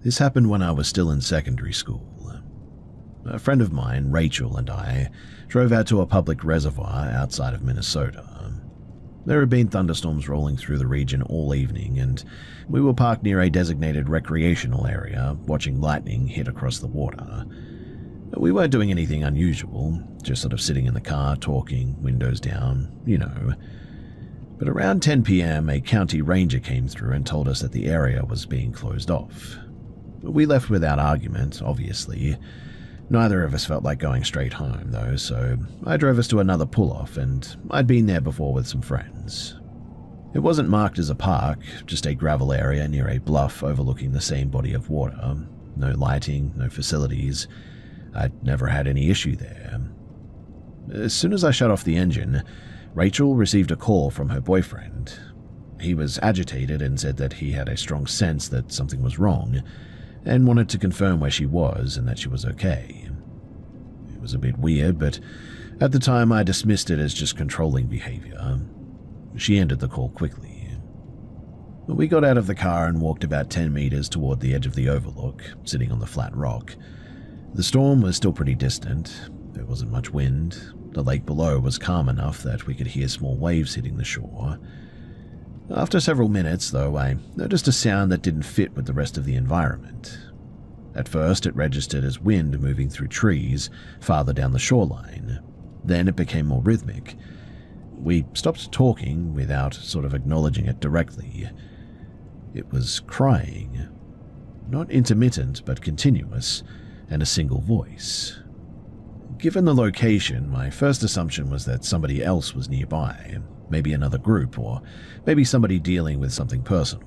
This happened when I was still in secondary school. A friend of mine, Rachel, and I drove out to a public reservoir outside of Minnesota. There had been thunderstorms rolling through the region all evening, and we were parked near a designated recreational area, watching lightning hit across the water. We weren't doing anything unusual, just sort of sitting in the car, talking, windows down, you know. But around 10 p.m., a county ranger came through and told us that the area was being closed off. We left without argument, obviously. Neither of us felt like going straight home, though, so I drove us to another pull-off, and I'd been there before with some friends. It wasn't marked as a park, just a gravel area near a bluff overlooking the same body of water. No lighting, no facilities. I'd never had any issue there. As soon as I shut off the engine, Rachel received a call from her boyfriend. He was agitated and said that he had a strong sense that something was wrong, and wanted to confirm where she was and that she was okay. It was a bit weird, but at the time I dismissed it as just controlling behavior. She ended the call quickly. We got out of the car and walked about 10 meters toward the edge of the overlook, sitting on the flat rock. The storm was still pretty distant. There wasn't much wind. The lake below was calm enough that we could hear small waves hitting the shore. After several minutes, though, I noticed a sound that didn't fit with the rest of the environment. At first, it registered as wind moving through trees farther down the shoreline. Then it became more rhythmic. We stopped talking without sort of acknowledging it directly. It was crying. Not intermittent, but continuous, and a single voice. Given the location, my first assumption was that somebody else was nearby. Maybe another group, or maybe somebody dealing with something personal.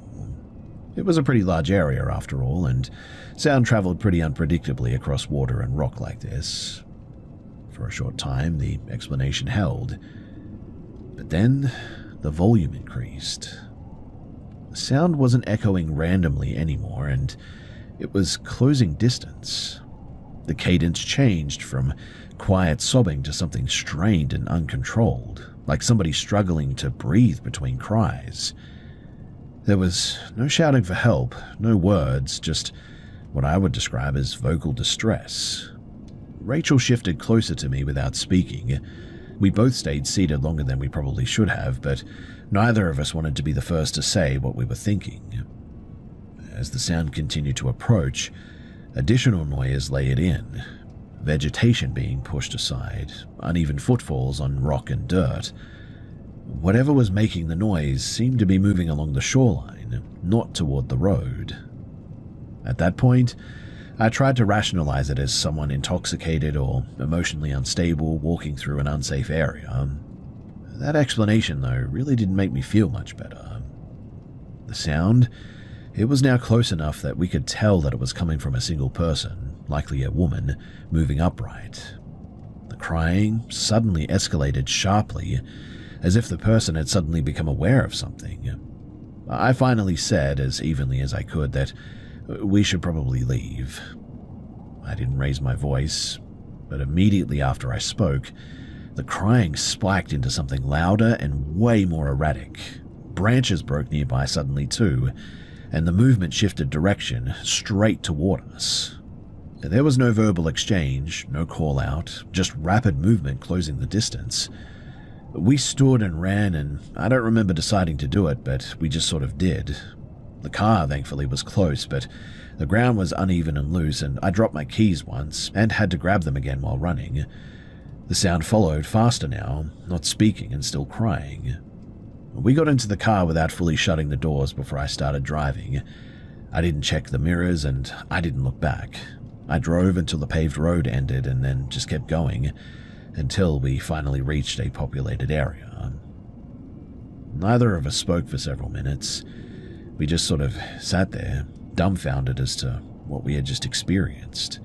It was a pretty large area after all, and sound traveled pretty unpredictably across water and rock like this. For a short time, the explanation held. But then, the volume increased. The sound wasn't echoing randomly anymore, and it was closing distance. The cadence changed from quiet sobbing to something strained and uncontrolled, like somebody struggling to breathe between cries. There was no shouting for help, no words, just what I would describe as vocal distress. Rachel shifted closer to me without speaking. We both stayed seated longer than we probably should have, but neither of us wanted to be the first to say what we were thinking. As the sound continued to approach, additional noise layered in. Vegetation being pushed aside, uneven footfalls on rock and dirt. Whatever was making the noise seemed to be moving along the shoreline, not toward the road. At that point, I tried to rationalize it as someone intoxicated or emotionally unstable walking through an unsafe area. That explanation, though, really didn't make me feel much better. The sound, it was now close enough that we could tell that it was coming from a single person, likely a woman, moving upright. The crying suddenly escalated sharply, as if the person had suddenly become aware of something. I finally said, as evenly as I could, that we should probably leave. I didn't raise my voice, but immediately after I spoke, the crying spiked into something louder and way more erratic. Branches broke nearby suddenly too, and the movement shifted direction straight toward us. There was no verbal exchange, no call out, just rapid movement closing the distance. We stood and ran, and I don't remember deciding to do it, but we just sort of did. The car, thankfully, was close, but the ground was uneven and loose, and I dropped my keys once and had to grab them again while running. The sound followed faster now, not speaking and still crying. We got into the car without fully shutting the doors before I started driving. I didn't check the mirrors, and I didn't look back. I drove until the paved road ended and then just kept going, until we finally reached a populated area. Neither of us spoke for several minutes. We just sort of sat there, dumbfounded as to what we had just experienced.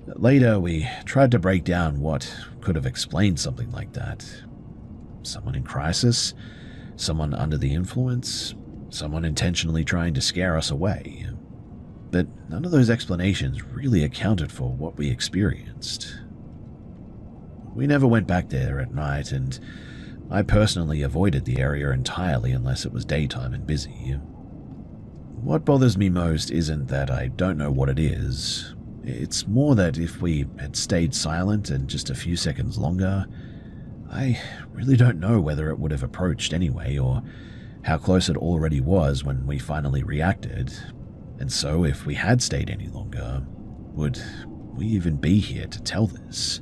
Later, we tried to break down what could have explained something like that. Someone in crisis? Someone under the influence? Someone intentionally trying to scare us away? But none of those explanations really accounted for what we experienced. We never went back there at night, and I personally avoided the area entirely unless it was daytime and busy. What bothers me most isn't that I don't know what it is. It's more that if we had stayed silent and just a few seconds longer, I really don't know whether it would have approached anyway or how close it already was when we finally reacted. And so if we had stayed any longer, would we even be here to tell this?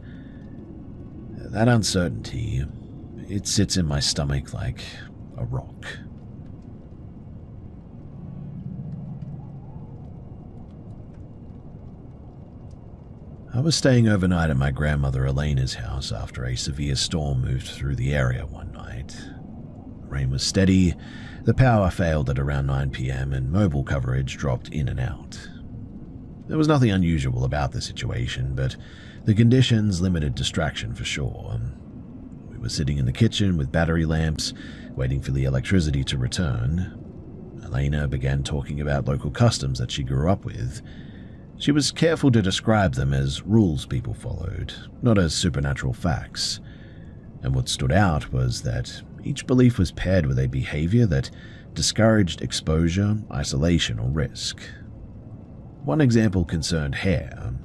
That uncertainty, it sits in my stomach like a rock. I was staying overnight at my grandmother Elena's house after a severe storm moved through the area one night. The rain was steady, the power failed at around 9 p.m. and mobile coverage dropped in and out. There was nothing unusual about the situation, but the conditions limited distraction for sure. We were sitting in the kitchen with battery lamps, waiting for the electricity to return. Elena began talking about local customs that she grew up with. She was careful to describe them as rules people followed, not as supernatural facts. And what stood out was that each belief was paired with a behavior that discouraged exposure, isolation, or risk. One example concerned hair.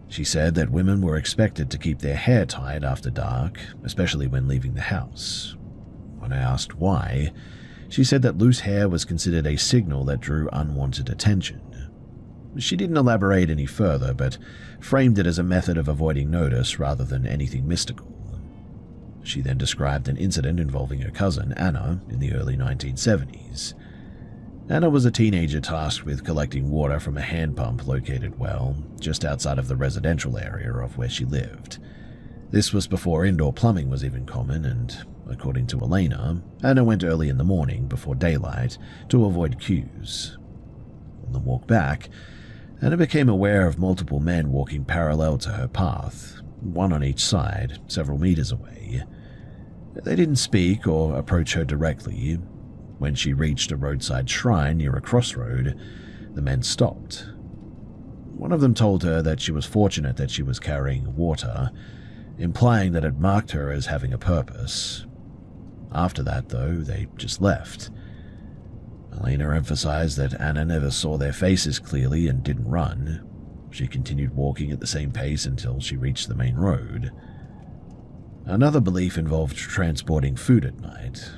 She said that women were expected to keep their hair tied after dark, especially when leaving the house. When I asked why, she said that loose hair was considered a signal that drew unwanted attention. She didn't elaborate any further, but framed it as a method of avoiding notice rather than anything mystical. She then described an incident involving her cousin, Anna, in the early 1970s. Anna was a teenager tasked with collecting water from a hand pump located, just outside of the residential area of where she lived. This was before indoor plumbing was even common, and according to Elena, Anna went early in the morning before daylight to avoid queues. On the walk back, Anna became aware of multiple men walking parallel to her path, one on each side, several meters away. They didn't speak or approach her directly. When she reached a roadside shrine near a crossroad, the men stopped. One of them told her that she was fortunate that she was carrying water, implying that it marked her as having a purpose. After that, though, they just left. Elena emphasized that Anna never saw their faces clearly and didn't run. She continued walking at the same pace until she reached the main road. Another belief involved transporting food at night.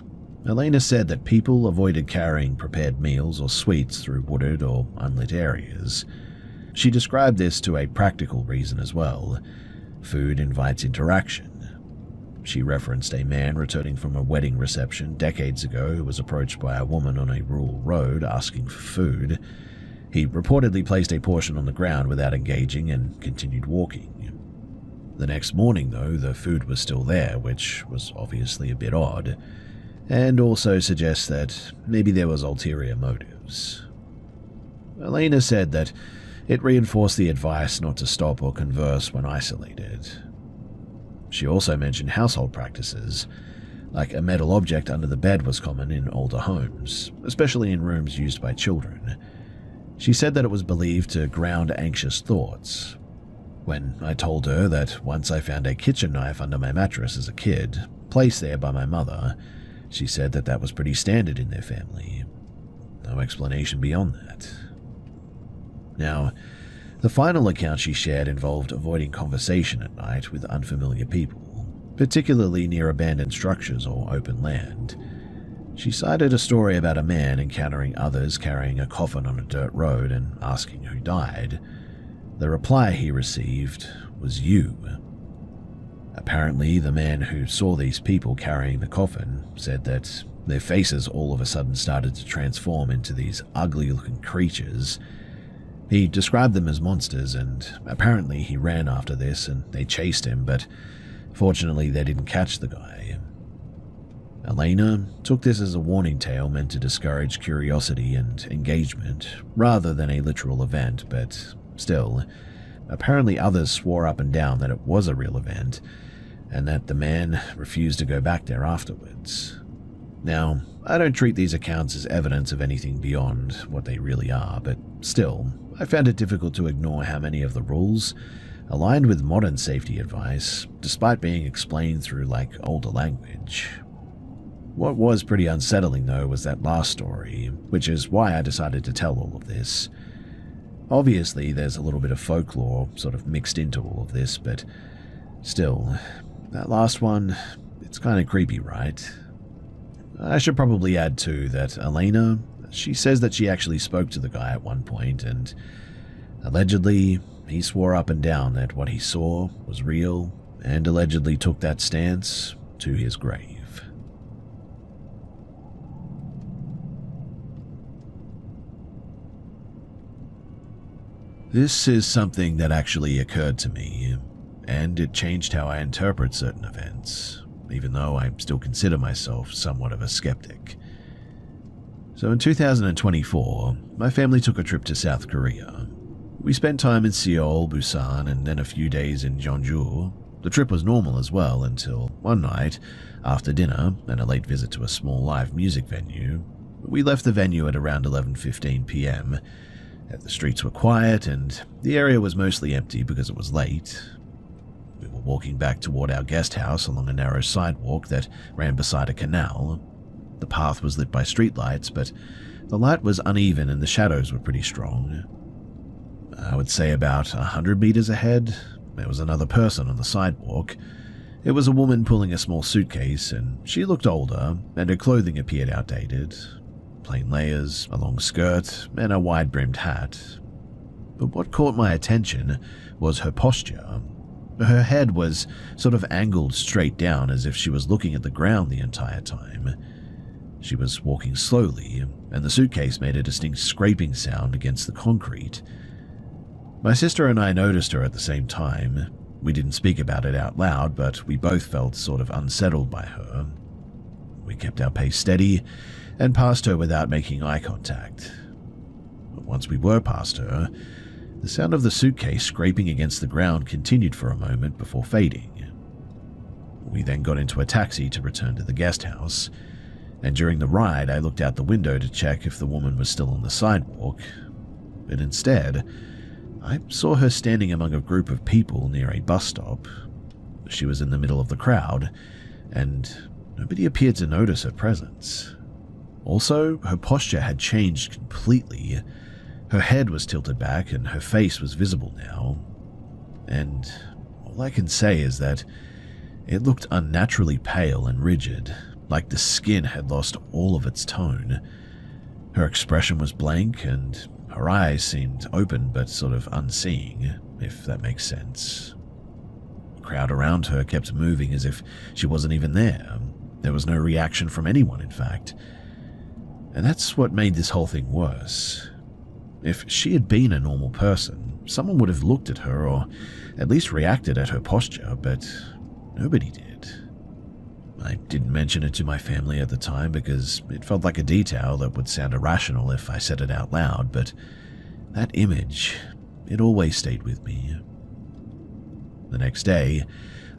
Elena said that people avoided carrying prepared meals or sweets through wooded or unlit areas. She described this to a practical reason as well. Food invites interaction. She referenced a man returning from a wedding reception decades ago who was approached by a woman on a rural road asking for food. He reportedly placed a portion on the ground without engaging and continued walking. The next morning, though, the food was still there, which was obviously a bit odd, and also suggests that maybe there was ulterior motives. Elena said that it reinforced the advice not to stop or converse when isolated. She also mentioned household practices, like a metal object under the bed was common in older homes, especially in rooms used by children. She said that it was believed to ground anxious thoughts. When I told her that once I found a kitchen knife under my mattress as a kid, placed there by my mother, she said that that was pretty standard in their family. No explanation beyond that. Now, the final account she shared involved avoiding conversation at night with unfamiliar people, particularly near abandoned structures or open land. She cited a story about a man encountering others carrying a coffin on a dirt road and asking who died. The reply he received was "you." Apparently, the man who saw these people carrying the coffin said that their faces all of a sudden started to transform into these ugly-looking creatures. He described them as monsters, and apparently he ran after this and they chased him, but fortunately they didn't catch the guy. Elena took this as a warning tale meant to discourage curiosity and engagement, rather than a literal event, but still, apparently others swore up and down that it was a real event, and that the man refused to go back there afterwards. Now, I don't treat these accounts as evidence of anything beyond what they really are, but still, I found it difficult to ignore how many of the rules aligned with modern safety advice, despite being explained through older language. What was pretty unsettling though was that last story, which is why I decided to tell all of this. Obviously, there's a little bit of folklore sort of mixed into all of this, but still, that last one, it's kind of creepy, right? I should probably add too that Elena, she says that she actually spoke to the guy at one point, and allegedly, he swore up and down that what he saw was real, and allegedly took that stance to his grave. This is something that actually occurred to me, and it changed how I interpret certain events, even though I still consider myself somewhat of a skeptic. So in 2024, my family took a trip to South Korea. We spent time in Seoul, Busan, and then a few days in Jeonju. The trip was normal as well until one night, after dinner and a late visit to a small live music venue, we left the venue at around 11:15 p.m. The streets were quiet and the area was mostly empty because it was late. We were walking back toward our guest house along a narrow sidewalk that ran beside a canal. The path was lit by streetlights, but the light was uneven and the shadows were pretty strong. I would say about 100 meters ahead, there was another person on the sidewalk. It was a woman pulling a small suitcase, and she looked older, and her clothing appeared outdated. Plain layers, a long skirt, and a wide-brimmed hat. But what caught my attention was her posture. Her head was sort of angled straight down as if she was looking at the ground the entire time. She was walking slowly, and the suitcase made a distinct scraping sound against the concrete. My sister and I noticed her at the same time. We didn't speak about it out loud, but we both felt sort of unsettled by her. We kept our pace steady and passed her without making eye contact. But once we were past her, the sound of the suitcase scraping against the ground continued for a moment before fading. We then got into a taxi to return to the guest house, and during the ride I looked out the window to check if the woman was still on the sidewalk, but instead, I saw her standing among a group of people near a bus stop. She was in the middle of the crowd, and nobody appeared to notice her presence. Also, her posture had changed completely. Her head was tilted back and her face was visible now. And all I can say is that it looked unnaturally pale and rigid, like the skin had lost all of its tone. Her expression was blank and her eyes seemed open but sort of unseeing, if that makes sense. The crowd around her kept moving as if she wasn't even there. There was no reaction from anyone, in fact. And that's what made this whole thing worse. If she had been a normal person, someone would have looked at her or at least reacted at her posture, but nobody did. I didn't mention it to my family at the time because it felt like a detail that would sound irrational if I said it out loud, but that image, it always stayed with me. The next day,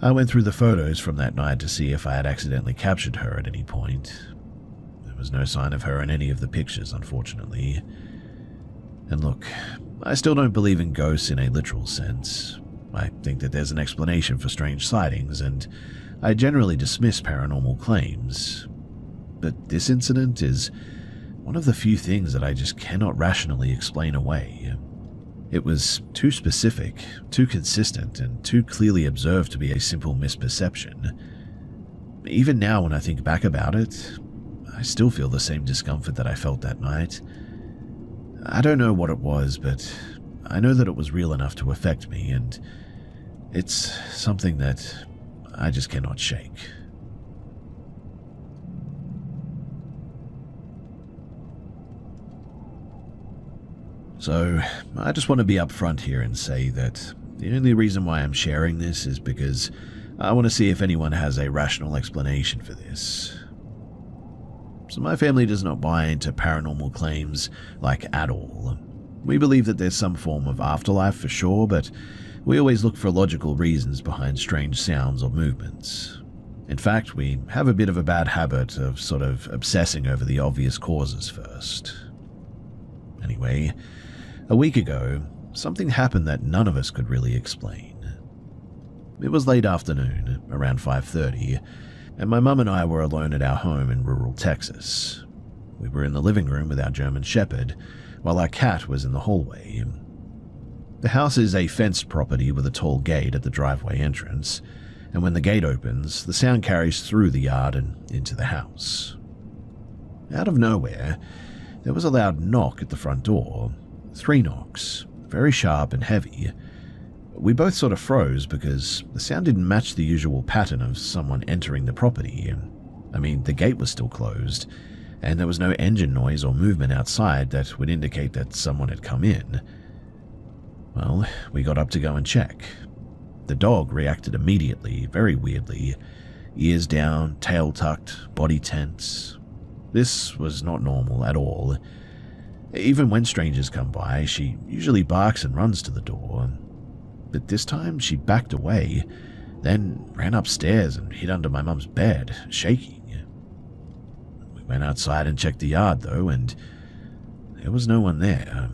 I went through the photos from that night to see if I had accidentally captured her at any point. There was no sign of her in any of the pictures, unfortunately. And look, I still don't believe in ghosts in a literal sense. I think that there's an explanation for strange sightings, and I generally dismiss paranormal claims. But this incident is one of the few things that I just cannot rationally explain away. It was too specific, too consistent, and too clearly observed to be a simple misperception. Even now when I think back about it, I still feel the same discomfort that I felt that night. I don't know what it was, but I know that it was real enough to affect me, and it's something that I just cannot shake. So, I just want to be upfront here and say that the only reason why I'm sharing this is because I want to see if anyone has a rational explanation for this. So my family does not buy into paranormal claims, like, at all. We believe that there's some form of afterlife for sure, but we always look for logical reasons behind strange sounds or movements. In fact, we have a bit of a bad habit of sort of obsessing over the obvious causes first. Anyway, a week ago, something happened that none of us could really explain. It was late afternoon, around 5:30, and my mum and I were alone at our home in rural Texas. We were in the living room with our German Shepherd, while our cat was in the hallway. The house is a fenced property with a tall gate at the driveway entrance, and when the gate opens, the sound carries through the yard and into the house. Out of nowhere, there was a loud knock at the front door. 3 knocks, very sharp and heavy. We both sort of froze because the sound didn't match the usual pattern of someone entering the property. I mean, the gate was still closed, and there was no engine noise or movement outside that would indicate that someone had come in. Well, we got up to go and check. The dog reacted immediately, very weirdly. Ears down, tail tucked, body tense. This was not normal at all. Even when strangers come by, she usually barks and runs to the door. But this time she backed away, then ran upstairs and hid under my mum's bed, shaking. We went outside and checked the yard, though, and there was no one there.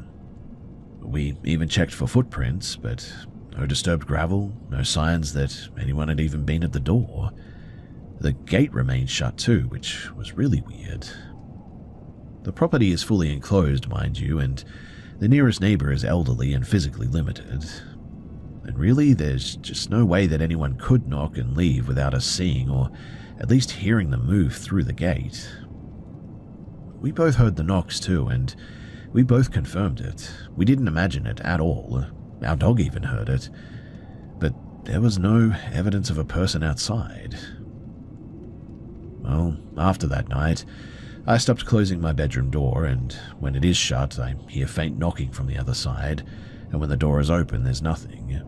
We even checked for footprints, but no disturbed gravel, no signs that anyone had even been at the door. The gate remained shut too, which was really weird. The property is fully enclosed, mind you, and the nearest neighbor is elderly and physically limited. And really, there's just no way that anyone could knock and leave without us seeing or at least hearing them move through the gate. We both heard the knocks too, and we both confirmed it. We didn't imagine it at all. Our dog even heard it. But there was no evidence of a person outside. Well, after that night, I stopped closing my bedroom door, and when it is shut, I hear faint knocking from the other side, and when the door is open, there's nothing.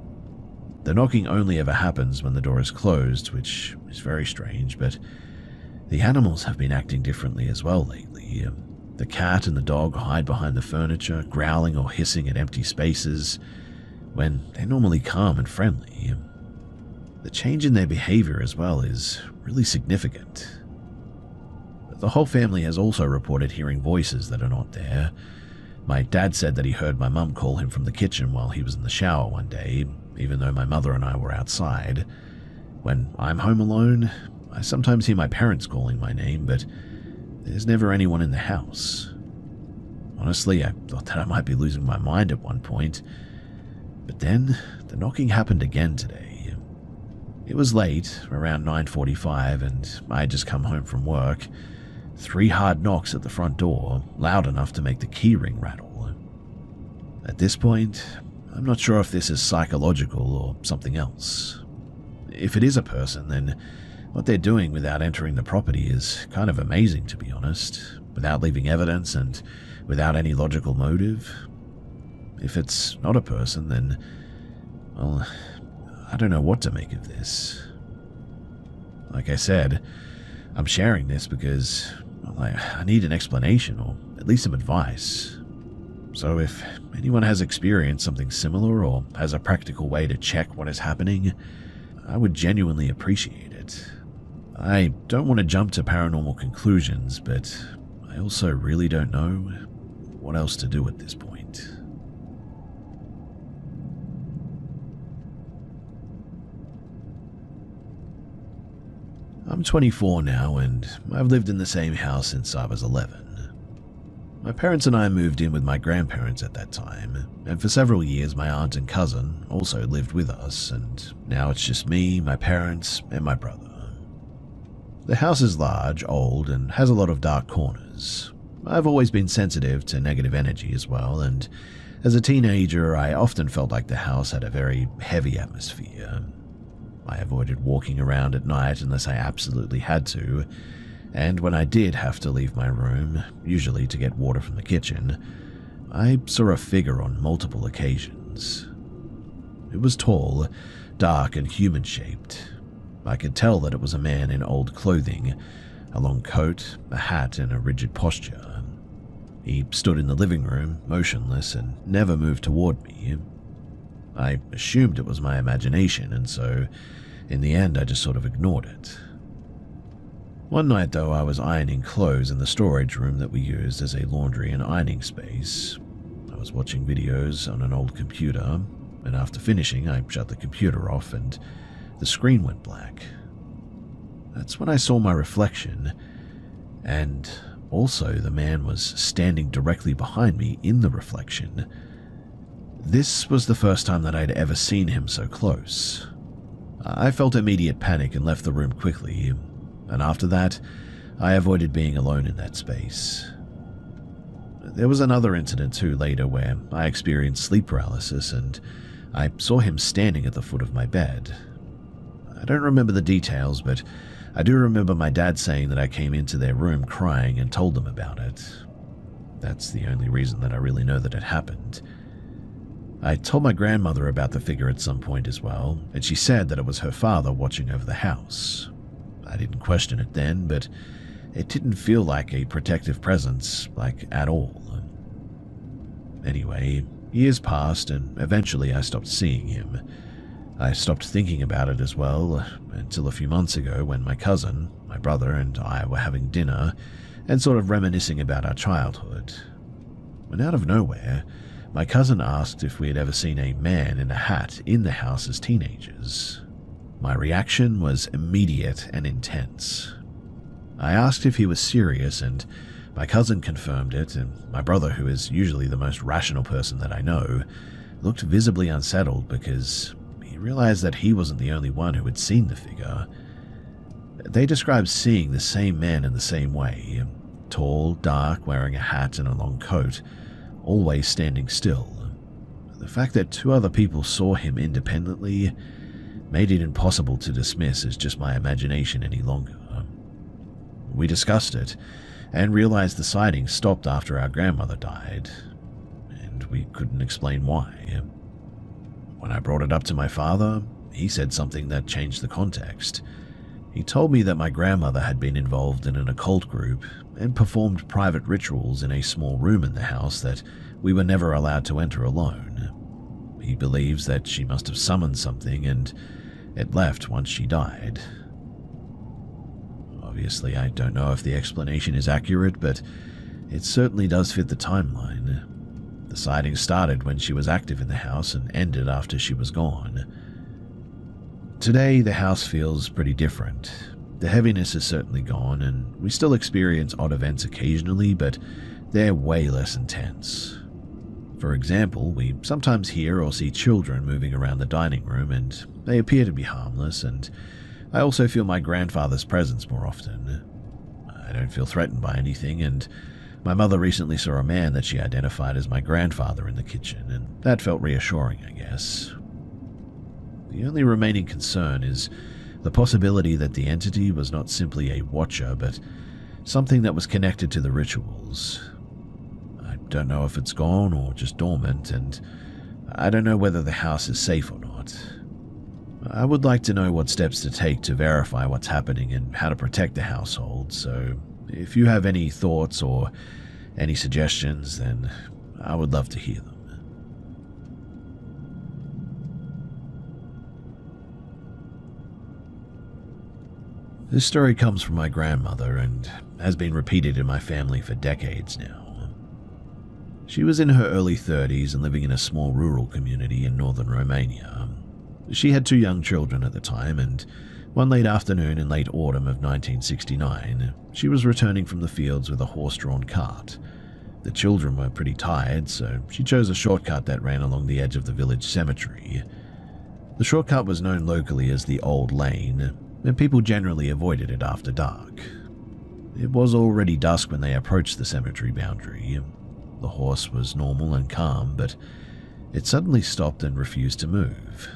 The knocking only ever happens when the door is closed, which is very strange, but the animals have been acting differently as well lately. The cat and the dog hide behind the furniture, growling or hissing at empty spaces, when they're normally calm and friendly. The change in their behavior as well is really significant. The whole family has also reported hearing voices that are not there. My dad said that he heard my mum call him from the kitchen while he was in the shower one day, even though my mother and I were outside. When I'm home alone, I sometimes hear my parents calling my name, but there's never anyone in the house. Honestly, I thought that I might be losing my mind at one point. But then, the knocking happened again today. It was late, around 9:45, and I had just come home from work. 3 hard knocks at the front door, loud enough to make the key ring rattle. At this point, I'm not sure if this is psychological or something else. If it is a person, then what they're doing without entering the property is kind of amazing, to be honest, without leaving evidence and without any logical motive. If it's not a person, then, well, I don't know what to make of this. Like I said, I'm sharing this because, well, I need an explanation or at least some advice. So if anyone has experienced something similar or has a practical way to check what is happening, I would genuinely appreciate it. I don't want to jump to paranormal conclusions, but I also really don't know what else to do at this point. I'm 24 now, and I've lived in the same house since I was 11. My parents and I moved in with my grandparents at that time, and for several years my aunt and cousin also lived with us, and now it's just me, my parents, and my brother. The house is large, old, and has a lot of dark corners. I've always been sensitive to negative energy as well, and as a teenager I often felt like the house had a very heavy atmosphere. I avoided walking around at night unless I absolutely had to, and when I did have to leave my room, usually to get water from the kitchen, I saw a figure on multiple occasions. It was tall, dark, and human-shaped. I could tell that it was a man in old clothing, a long coat, a hat, and a rigid posture. He stood in the living room, motionless, and never moved toward me. I assumed it was my imagination, and so, in the end, I just sort of ignored it. One night, though, I was ironing clothes in the storage room that we used as a laundry and ironing space. I was watching videos on an old computer, and after finishing, I shut the computer off and the screen went black. That's when I saw my reflection, and also the man was standing directly behind me in the reflection. This was the first time that I'd ever seen him so close. I felt immediate panic and left the room quickly, and after that, I avoided being alone in that space. There was another incident too later where I experienced sleep paralysis and I saw him standing at the foot of my bed. I don't remember the details, but I do remember my dad saying that I came into their room crying and told them about it. That's the only reason that I really know that it happened. I told my grandmother about the figure at some point as well, and she said that it was her father watching over the house. I didn't question it then, but it didn't feel like a protective presence, like at all. Anyway, years passed and eventually I stopped seeing him. I stopped thinking about it as well, until a few months ago when my cousin, my brother, and I were having dinner and sort of reminiscing about our childhood. When out of nowhere, my cousin asked if we had ever seen a man in a hat in the house as teenagers. My reaction was immediate and intense. I asked if he was serious, and my cousin confirmed it, and my brother, who is usually the most rational person that I know, looked visibly unsettled because he realized that he wasn't the only one who had seen the figure. They described seeing the same man in the same way, tall, dark, wearing a hat and a long coat, always standing still. The fact that two other people saw him independently made it impossible to dismiss as just my imagination any longer. We discussed it and realized the sighting stopped after our grandmother died, and we couldn't explain why. When I brought it up to my father, he said something that changed the context. He told me that my grandmother had been involved in an occult group and performed private rituals in a small room in the house that we were never allowed to enter alone. He believes that she must have summoned something and it left once she died. Obviously, I don't know if the explanation is accurate, but it certainly does fit the timeline. The sighting started when she was active in the house and ended after she was gone. Today, the house feels pretty different. The heaviness is certainly gone, and we still experience odd events occasionally, but they're way less intense. For example, we sometimes hear or see children moving around the dining room, and they appear to be harmless, and I also feel my grandfather's presence more often. I don't feel threatened by anything, and my mother recently saw a man that she identified as my grandfather in the kitchen, and that felt reassuring, I guess. The only remaining concern is the possibility that the entity was not simply a watcher, but something that was connected to the rituals. I don't know if it's gone or just dormant, and I don't know whether the house is safe or not. I would like to know what steps to take to verify what's happening and how to protect the household, so if you have any thoughts or any suggestions, then I would love to hear them. This story comes from my grandmother and has been repeated in my family for decades now. She was in her early 30s and living in a small rural community in northern Romania. She had 2 young children at the time, and one late afternoon in late autumn of 1969, she was returning from the fields with a horse-drawn cart. The children were pretty tired, so she chose a shortcut that ran along the edge of the village cemetery. The shortcut was known locally as the Old Lane, and people generally avoided it after dark. It was already dusk when they approached the cemetery boundary. The horse was normal and calm, but it suddenly stopped and refused to move.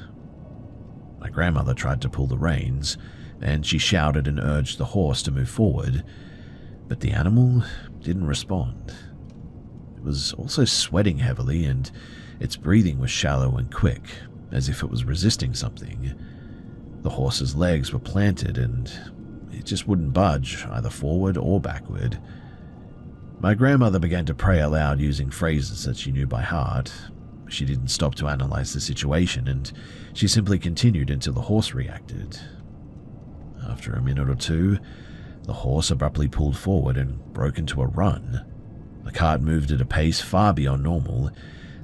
My grandmother tried to pull the reins, and she shouted and urged the horse to move forward, but the animal didn't respond. It was also sweating heavily, and its breathing was shallow and quick, as if it was resisting something. The horse's legs were planted, and it just wouldn't budge, either forward or backward. My grandmother began to pray aloud using phrases that she knew by heart. She didn't stop to analyze the situation, and she simply continued until the horse reacted. After a minute or two, the horse abruptly pulled forward and broke into a run. The cart moved at a pace far beyond normal,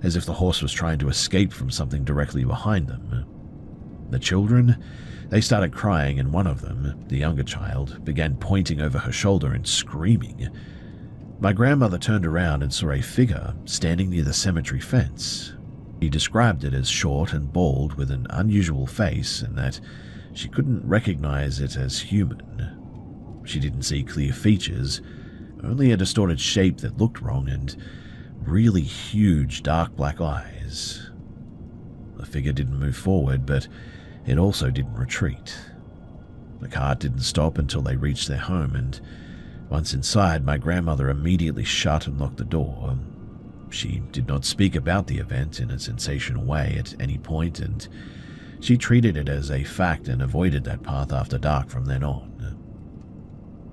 as if the horse was trying to escape from something directly behind them. The children, They started crying, and one of them, the younger child, began pointing over her shoulder and screaming. My grandmother turned around and saw a figure standing near the cemetery fence. She described it as short and bald with an unusual face, and that she couldn't recognize it as human. She didn't see clear features, only a distorted shape that looked wrong and really huge dark black eyes. The figure didn't move forward, but it also didn't retreat. The cart didn't stop until they reached their home, and once inside, my grandmother immediately shut and locked the door. She did not speak about the event in a sensational way at any point, and she treated it as a fact and avoided that path after dark from then on.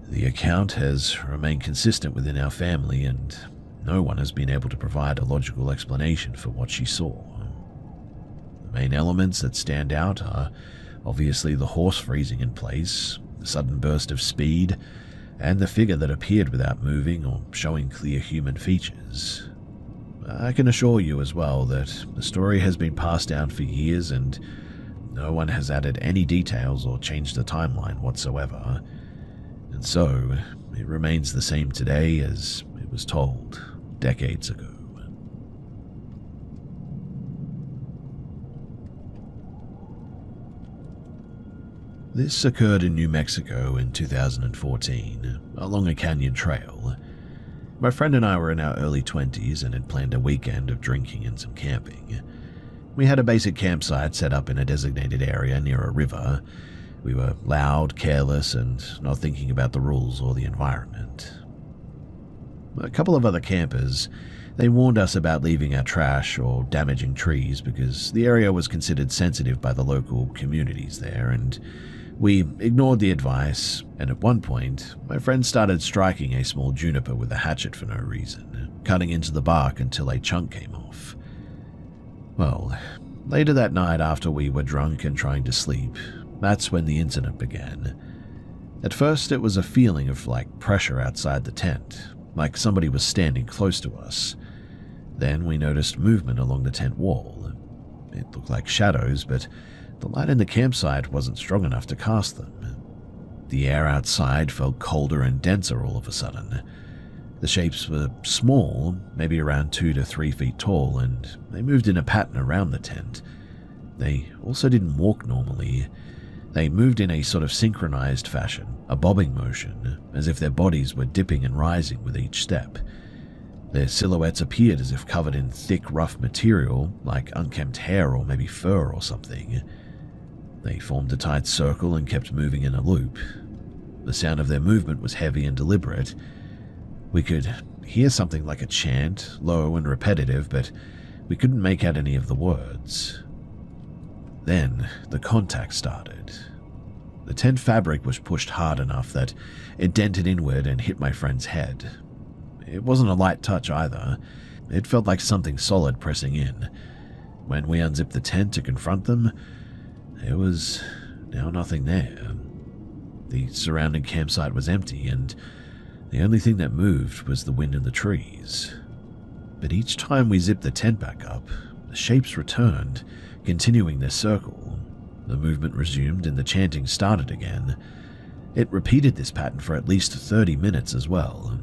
The account has remained consistent within our family, and no one has been able to provide a logical explanation for what she saw. The main elements that stand out are obviously the horse freezing in place, the sudden burst of speed, and the figure that appeared without moving or showing clear human features. I can assure you as well that the story has been passed down for years and no one has added any details or changed the timeline whatsoever, and so it remains the same today as it was told decades ago. This occurred in New Mexico in 2014, along a canyon trail. My friend and I were in our early 20s and had planned a weekend of drinking and some camping. We had a basic campsite set up in a designated area near a river. We were loud, careless, and not thinking about the rules or the environment. A couple of other campers, they warned us about leaving our trash or damaging trees because the area was considered sensitive by the local communities there, and we ignored the advice, and at one point, my friend started striking a small juniper with a hatchet for no reason, cutting into the bark until a chunk came off. Well, later that night after we were drunk and trying to sleep, that's when the incident began. At first, it was a feeling of pressure outside the tent, like somebody was standing close to us. Then we noticed movement along the tent wall. It looked like shadows, but the light in the campsite wasn't strong enough to cast them. The air outside felt colder and denser all of a sudden. The shapes were small, maybe around 2 to 3 feet tall, and they moved in a pattern around the tent. They also didn't walk normally. They moved in a sort of synchronized fashion, a bobbing motion, as if their bodies were dipping and rising with each step. Their silhouettes appeared as if covered in thick, rough material, like unkempt hair or maybe fur or something. They formed a tight circle and kept moving in a loop. The sound of their movement was heavy and deliberate. We could hear something like a chant, low and repetitive, but we couldn't make out any of the words. Then the contact started. The tent fabric was pushed hard enough that it dented inward and hit my friend's head. It wasn't a light touch either. It felt like something solid pressing in. When we unzipped the tent to confront them, there was now nothing there. The surrounding campsite was empty, and the only thing that moved was the wind in the trees. But each time we zipped the tent back up, the shapes returned, continuing their circle. The movement resumed and the chanting started again. It repeated this pattern for at least 30 minutes as well.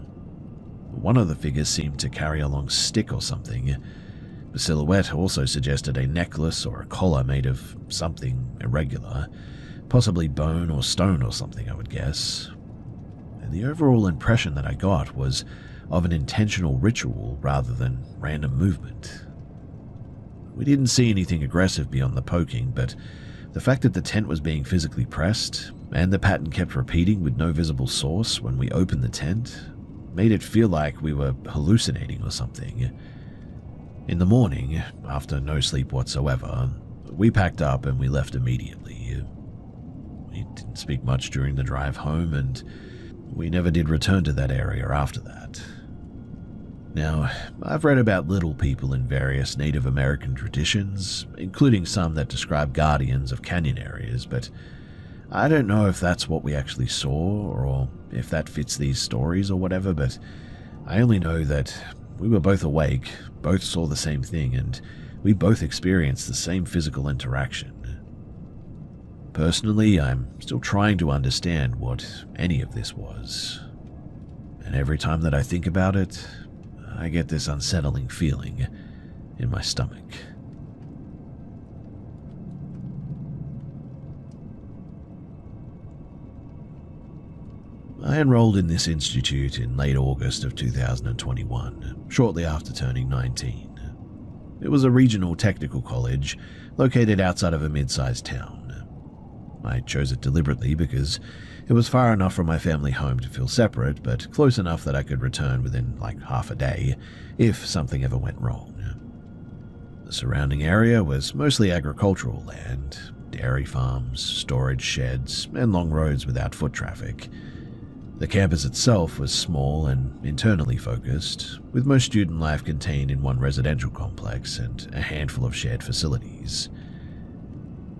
One of the figures seemed to carry a long stick or something. The silhouette also suggested a necklace or a collar made of something irregular, possibly bone or stone or something, I would guess. And the overall impression that I got was of an intentional ritual rather than random movement. We didn't see anything aggressive beyond the poking, but the fact that the tent was being physically pressed, and the pattern kept repeating with no visible source when we opened the tent, made it feel like we were hallucinating or something. In the morning, after no sleep whatsoever, we packed up and we left immediately. We didn't speak much during the drive home, and we never did return to that area after that. Now, I've read about little people in various Native American traditions, including some that describe guardians of canyon areas, but I don't know if that's what we actually saw or if that fits these stories or whatever, but I only know that we were both awake, both saw the same thing, and we both experienced the same physical interaction. Personally, I'm still trying to understand what any of this was. And every time that I think about it, I get this unsettling feeling in my stomach. I enrolled in this institute in late August of 2021, shortly after turning 19. It was a regional technical college located outside of a mid-sized town. I chose it deliberately because it was far enough from my family home to feel separate, but close enough that I could return within like half a day if something ever went wrong. The surrounding area was mostly agricultural land, dairy farms, storage sheds, and long roads without foot traffic. The campus itself was small and internally focused, with most student life contained in one residential complex and a handful of shared facilities.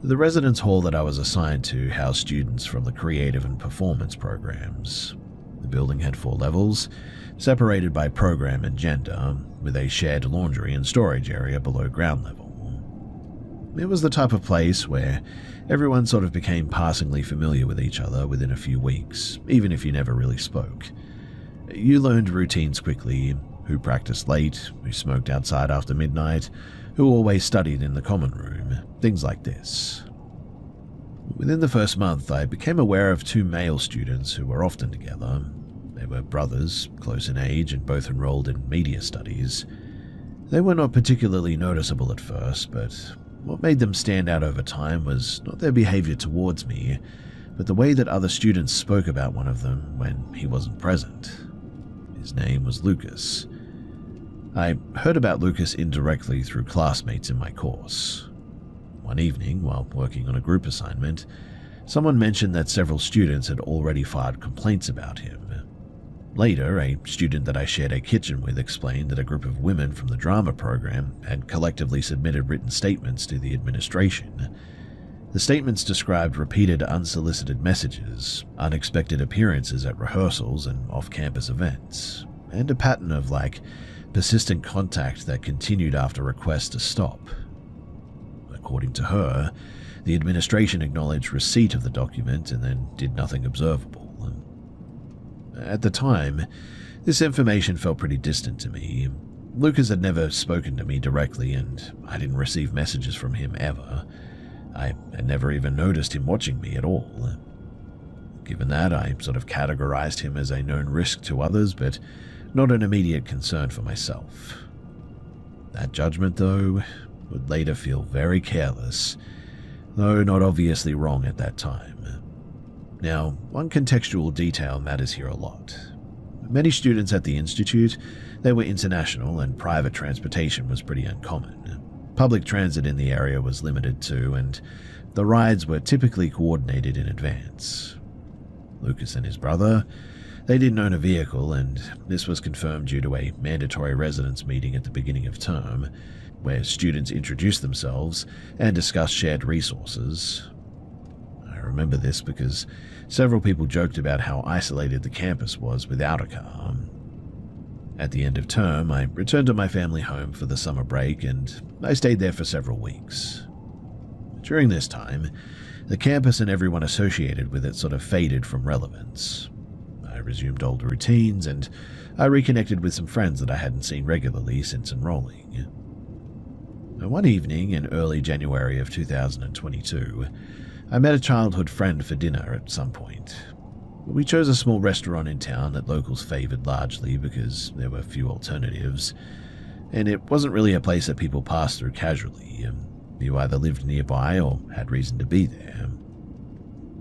The residence hall that I was assigned to housed students from the creative and performance programs. The building had 4 levels, separated by program and gender, with a shared laundry and storage area below ground level. It was the type of place where everyone sort of became passingly familiar with each other within a few weeks, even if you never really spoke. You learned routines quickly, who practiced late, who smoked outside after midnight, who always studied in the common room, things like this. Within the first month, I became aware of 2 male students who were often together. They were brothers, close in age, and both enrolled in media studies. They were not particularly noticeable at first, but what made them stand out over time was not their behavior towards me, but the way that other students spoke about one of them when he wasn't present. His name was Lucas. I heard about Lucas indirectly through classmates in my course. One evening, while working on a group assignment, someone mentioned that several students had already filed complaints about him. Later, a student that I shared a kitchen with explained that a group of women from the drama program had collectively submitted written statements to the administration. The statements described repeated unsolicited messages, unexpected appearances at rehearsals and off-campus events, and a pattern of, persistent contact that continued after requests to stop. According to her, the administration acknowledged receipt of the document and then did nothing observable. At the time, this information felt pretty distant to me. Lucas had never spoken to me directly, and I didn't receive messages from him ever. I had never even noticed him watching me at all. Given that, I sort of categorized him as a known risk to others, but not an immediate concern for myself. That judgment, though, would later feel very careless, though not obviously wrong at that time. Now, one contextual detail matters here a lot. Many students at the institute, they were international and private transportation was pretty uncommon. Public transit in the area was limited too, and the rides were typically coordinated in advance. Lucas and his brother, they didn't own a vehicle, and this was confirmed due to a mandatory residence meeting at the beginning of term, where students introduced themselves and discussed shared resources. I remember this because several people joked about how isolated the campus was without a car. At the end of term, I returned to my family home for the summer break, and I stayed there for several weeks. During this time, the campus and everyone associated with it sort of faded from relevance. I resumed old routines, and I reconnected with some friends that I hadn't seen regularly since enrolling. One evening in early January of 2022, I met a childhood friend for dinner at some point. We chose a small restaurant in town that locals favored largely because there were few alternatives, and it wasn't really a place that people passed through casually. You either lived nearby or had reason to be there.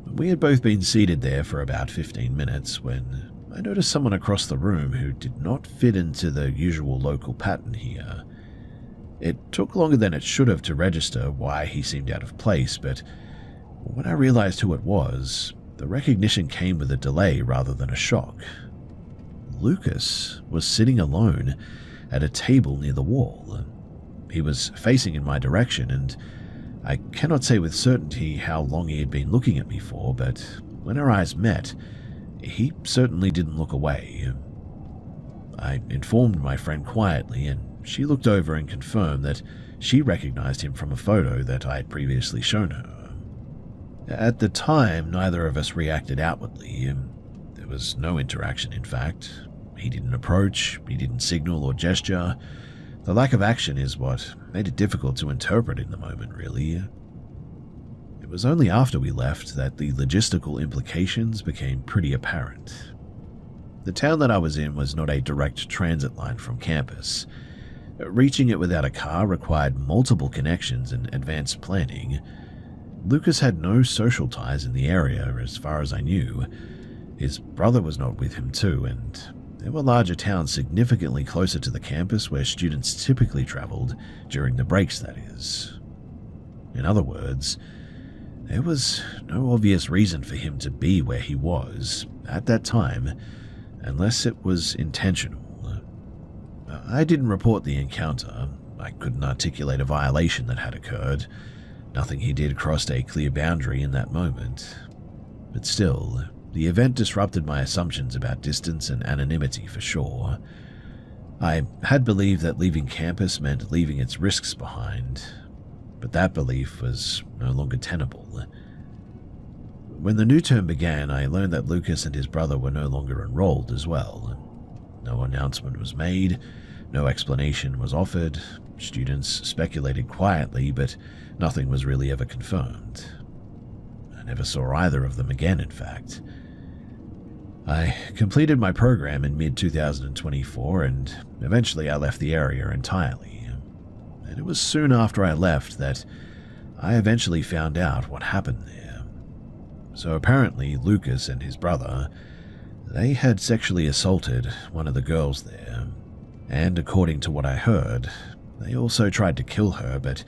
We had both been seated there for about 15 minutes when I noticed someone across the room who did not fit into the usual local pattern here. It took longer than it should have to register why he seemed out of place, but when I realized who it was, the recognition came with a delay rather than a shock. Lucas was sitting alone at a table near the wall. He was facing in my direction, and I cannot say with certainty how long he had been looking at me for, but when our eyes met, he certainly didn't look away. I informed my friend quietly, and she looked over and confirmed that she recognized him from a photo that I had previously shown her. At the time, neither of us reacted outwardly. There was no interaction, in fact. He didn't approach, he didn't signal or gesture. The lack of action is what made it difficult to interpret in the moment, really. It was only after we left that the logistical implications became pretty apparent. The town that I was in was not a direct transit line from campus. Reaching it without a car required multiple connections and advanced planning. Lucas had no social ties in the area as far as I knew. His brother was not with him too, and there were larger towns significantly closer to the campus where students typically traveled during the breaks, that is. In other words, there was no obvious reason for him to be where he was at that time, unless it was intentional. I didn't report the encounter. I couldn't articulate a violation that had occurred. Nothing he did crossed a clear boundary in that moment. But still, the event disrupted my assumptions about distance and anonymity for sure. I had believed that leaving campus meant leaving its risks behind, but that belief was no longer tenable. When the new term began, I learned that Lucas and his brother were no longer enrolled as well. No announcement was made, no explanation was offered. Students speculated quietly, but nothing was really ever confirmed. I never saw either of them again, in fact. I completed my program in mid-2024, and eventually I left the area entirely. And it was soon after I left that I eventually found out what happened there. So apparently Lucas and his brother, they had sexually assaulted one of the girls there, and according to what I heard, they also tried to kill her, but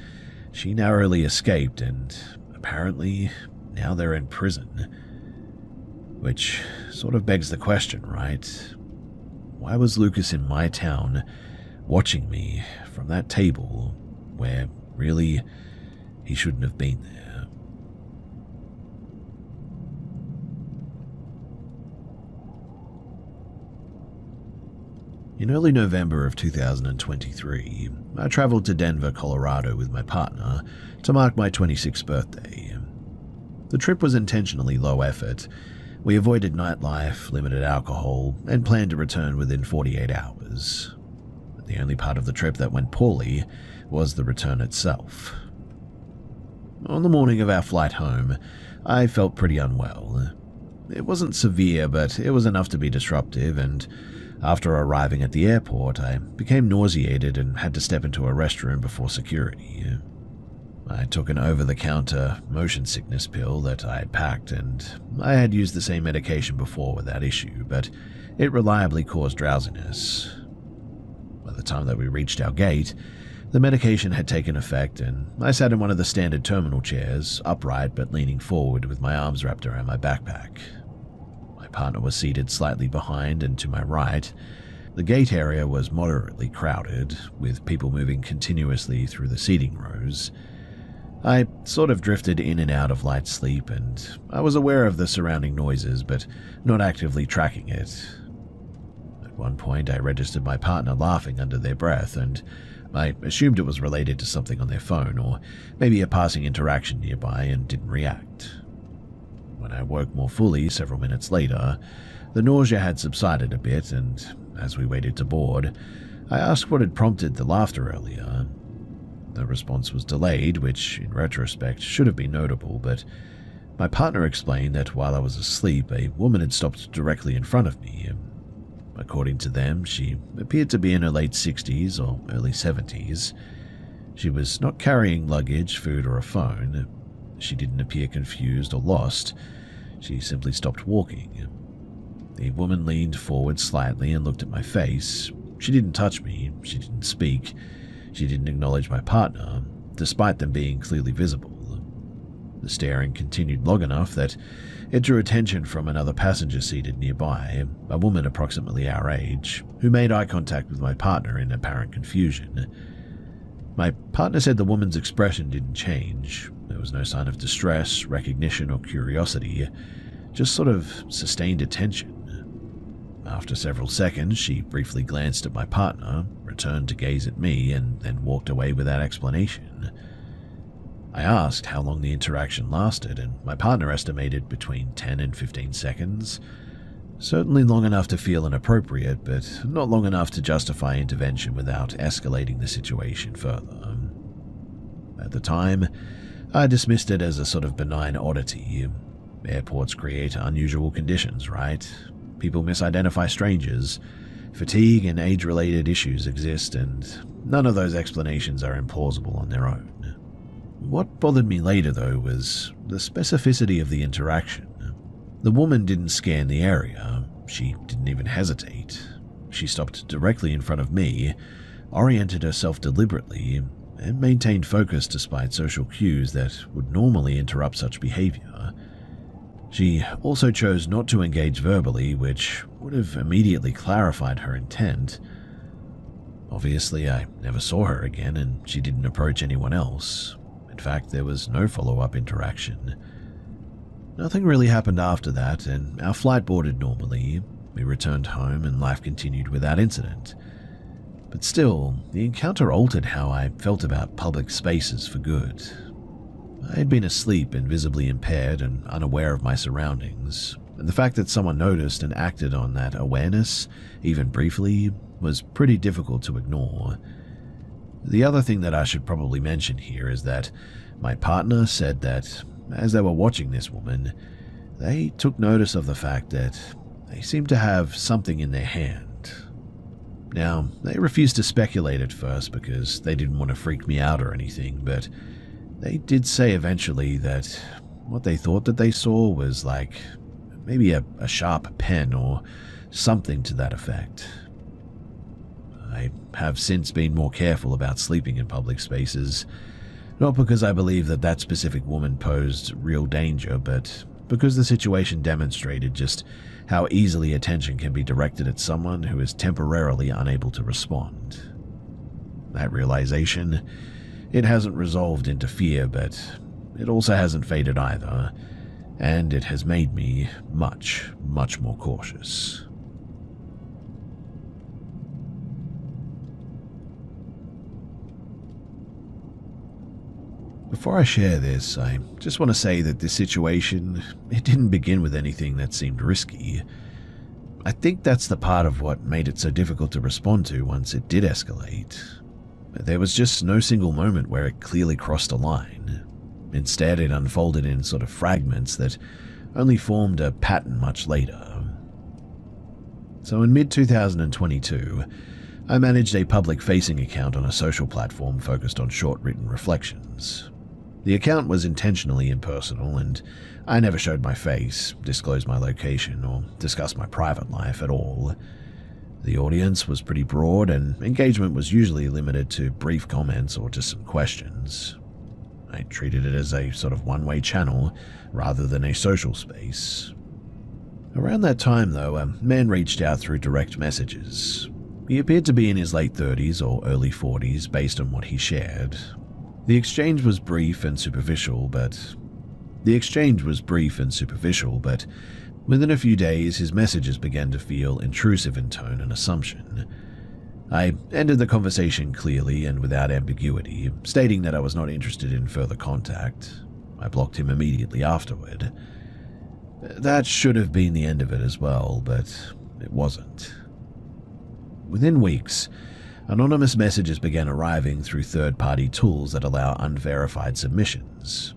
she narrowly escaped, and apparently now they're in prison. Which sort of begs the question, right? Why was Lucas in my town, watching me from that table, where really he shouldn't have been there? In early November of 2023, I traveled to Denver, Colorado with my partner to mark my 26th birthday. The trip was intentionally low effort. We avoided nightlife, limited alcohol, and planned to return within 48 hours. The only part of the trip that went poorly was the return itself. On the morning of our flight home, I felt pretty unwell. It wasn't severe, but it was enough to be disruptive, and after arriving at the airport, I became nauseated and had to step into a restroom before security. I took an over-the-counter motion sickness pill that I had packed, and I had used the same medication before without issue, but it reliably caused drowsiness. By the time that we reached our gate, the medication had taken effect, and I sat in one of the standard terminal chairs, upright but leaning forward with my arms wrapped around my backpack. My partner was seated slightly behind and to my right. The gate area was moderately crowded, with people moving continuously through the seating rows. I sort of drifted in and out of light sleep, and I was aware of the surrounding noises, but not actively tracking it. At one point, I registered my partner laughing under their breath, and I assumed it was related to something on their phone, or maybe a passing interaction nearby, and didn't react. When I woke more fully several minutes later, the nausea had subsided a bit, and as we waited to board, I asked what had prompted the laughter earlier. The response was delayed, which, in retrospect, should have been notable, but my partner explained that while I was asleep, a woman had stopped directly in front of me. According to them, she appeared to be in her late 60s or early 70s. She was not carrying luggage, food, or a phone. She didn't appear confused or lost. She simply stopped walking. The woman leaned forward slightly and looked at my face. She didn't touch me. She didn't speak. She didn't acknowledge my partner, despite them being clearly visible. The staring continued long enough that it drew attention from another passenger seated nearby, a woman approximately our age, who made eye contact with my partner in apparent confusion. My partner said the woman's expression didn't change. There was no sign of distress, recognition, or curiosity, just sort of sustained attention. After several seconds, she briefly glanced at my partner, returned to gaze at me, and then walked away without explanation. I asked how long the interaction lasted, and my partner estimated between 10 and 15 seconds. Certainly long enough to feel inappropriate, but not long enough to justify intervention without escalating the situation further. At the time, I dismissed it as a sort of benign oddity. Airports create unusual conditions, right? People misidentify strangers. Fatigue and age-related issues exist, and none of those explanations are implausible on their own. What bothered me later, though, was the specificity of the interaction. The woman didn't scan the area. She didn't even hesitate. She stopped directly in front of me, oriented herself deliberately, and maintained focus despite social cues that would normally interrupt such behavior. She also chose not to engage verbally, which would have immediately clarified her intent. Obviously, I never saw her again, and she didn't approach anyone else. In fact, there was no follow-up interaction. Nothing really happened after that, and our flight boarded normally. We returned home, and life continued without incident. But still, the encounter altered how I felt about public spaces for good. I had been asleep and visibly impaired and unaware of my surroundings, and the fact that someone noticed and acted on that awareness, even briefly, was pretty difficult to ignore. The other thing that I should probably mention here is that my partner said that, as they were watching this woman, they took notice of the fact that they seemed to have something in their hand. Now, they refused to speculate at first because they didn't want to freak me out or anything, but they did say eventually that what they thought that they saw was like maybe a sharp pen or something to that effect. I have since been more careful about sleeping in public spaces, not because I believe that that specific woman posed real danger, but because the situation demonstrated just how easily attention can be directed at someone who is temporarily unable to respond. That realization, it hasn't resolved into fear, but it also hasn't faded either, and it has made me much, much more cautious. Before I share this, I just want to say that this situation, it didn't begin with anything that seemed risky. I think that's the part of what made it so difficult to respond to once it did escalate. There was just no single moment where it clearly crossed a line. Instead, it unfolded in sort of fragments that only formed a pattern much later. So in mid-2022, I managed a public-facing account on a social platform focused on short-written reflections. The account was intentionally impersonal, and I never showed my face, disclosed my location, or discussed my private life at all. The audience was pretty broad, and engagement was usually limited to brief comments or just some questions. I treated it as a sort of one-way channel, rather than a social space. Around that time, though, a man reached out through direct messages. He appeared to be in his late 30s or early 40s based on what he shared. The exchange was brief and superficial, but within a few days his messages began to feel intrusive in tone and assumption. I ended the conversation clearly and without ambiguity, stating that I was not interested in further contact. I blocked him immediately afterward. That should have been the end of it as well, but it wasn't. Within weeks, anonymous messages began arriving through third-party tools that allow unverified submissions.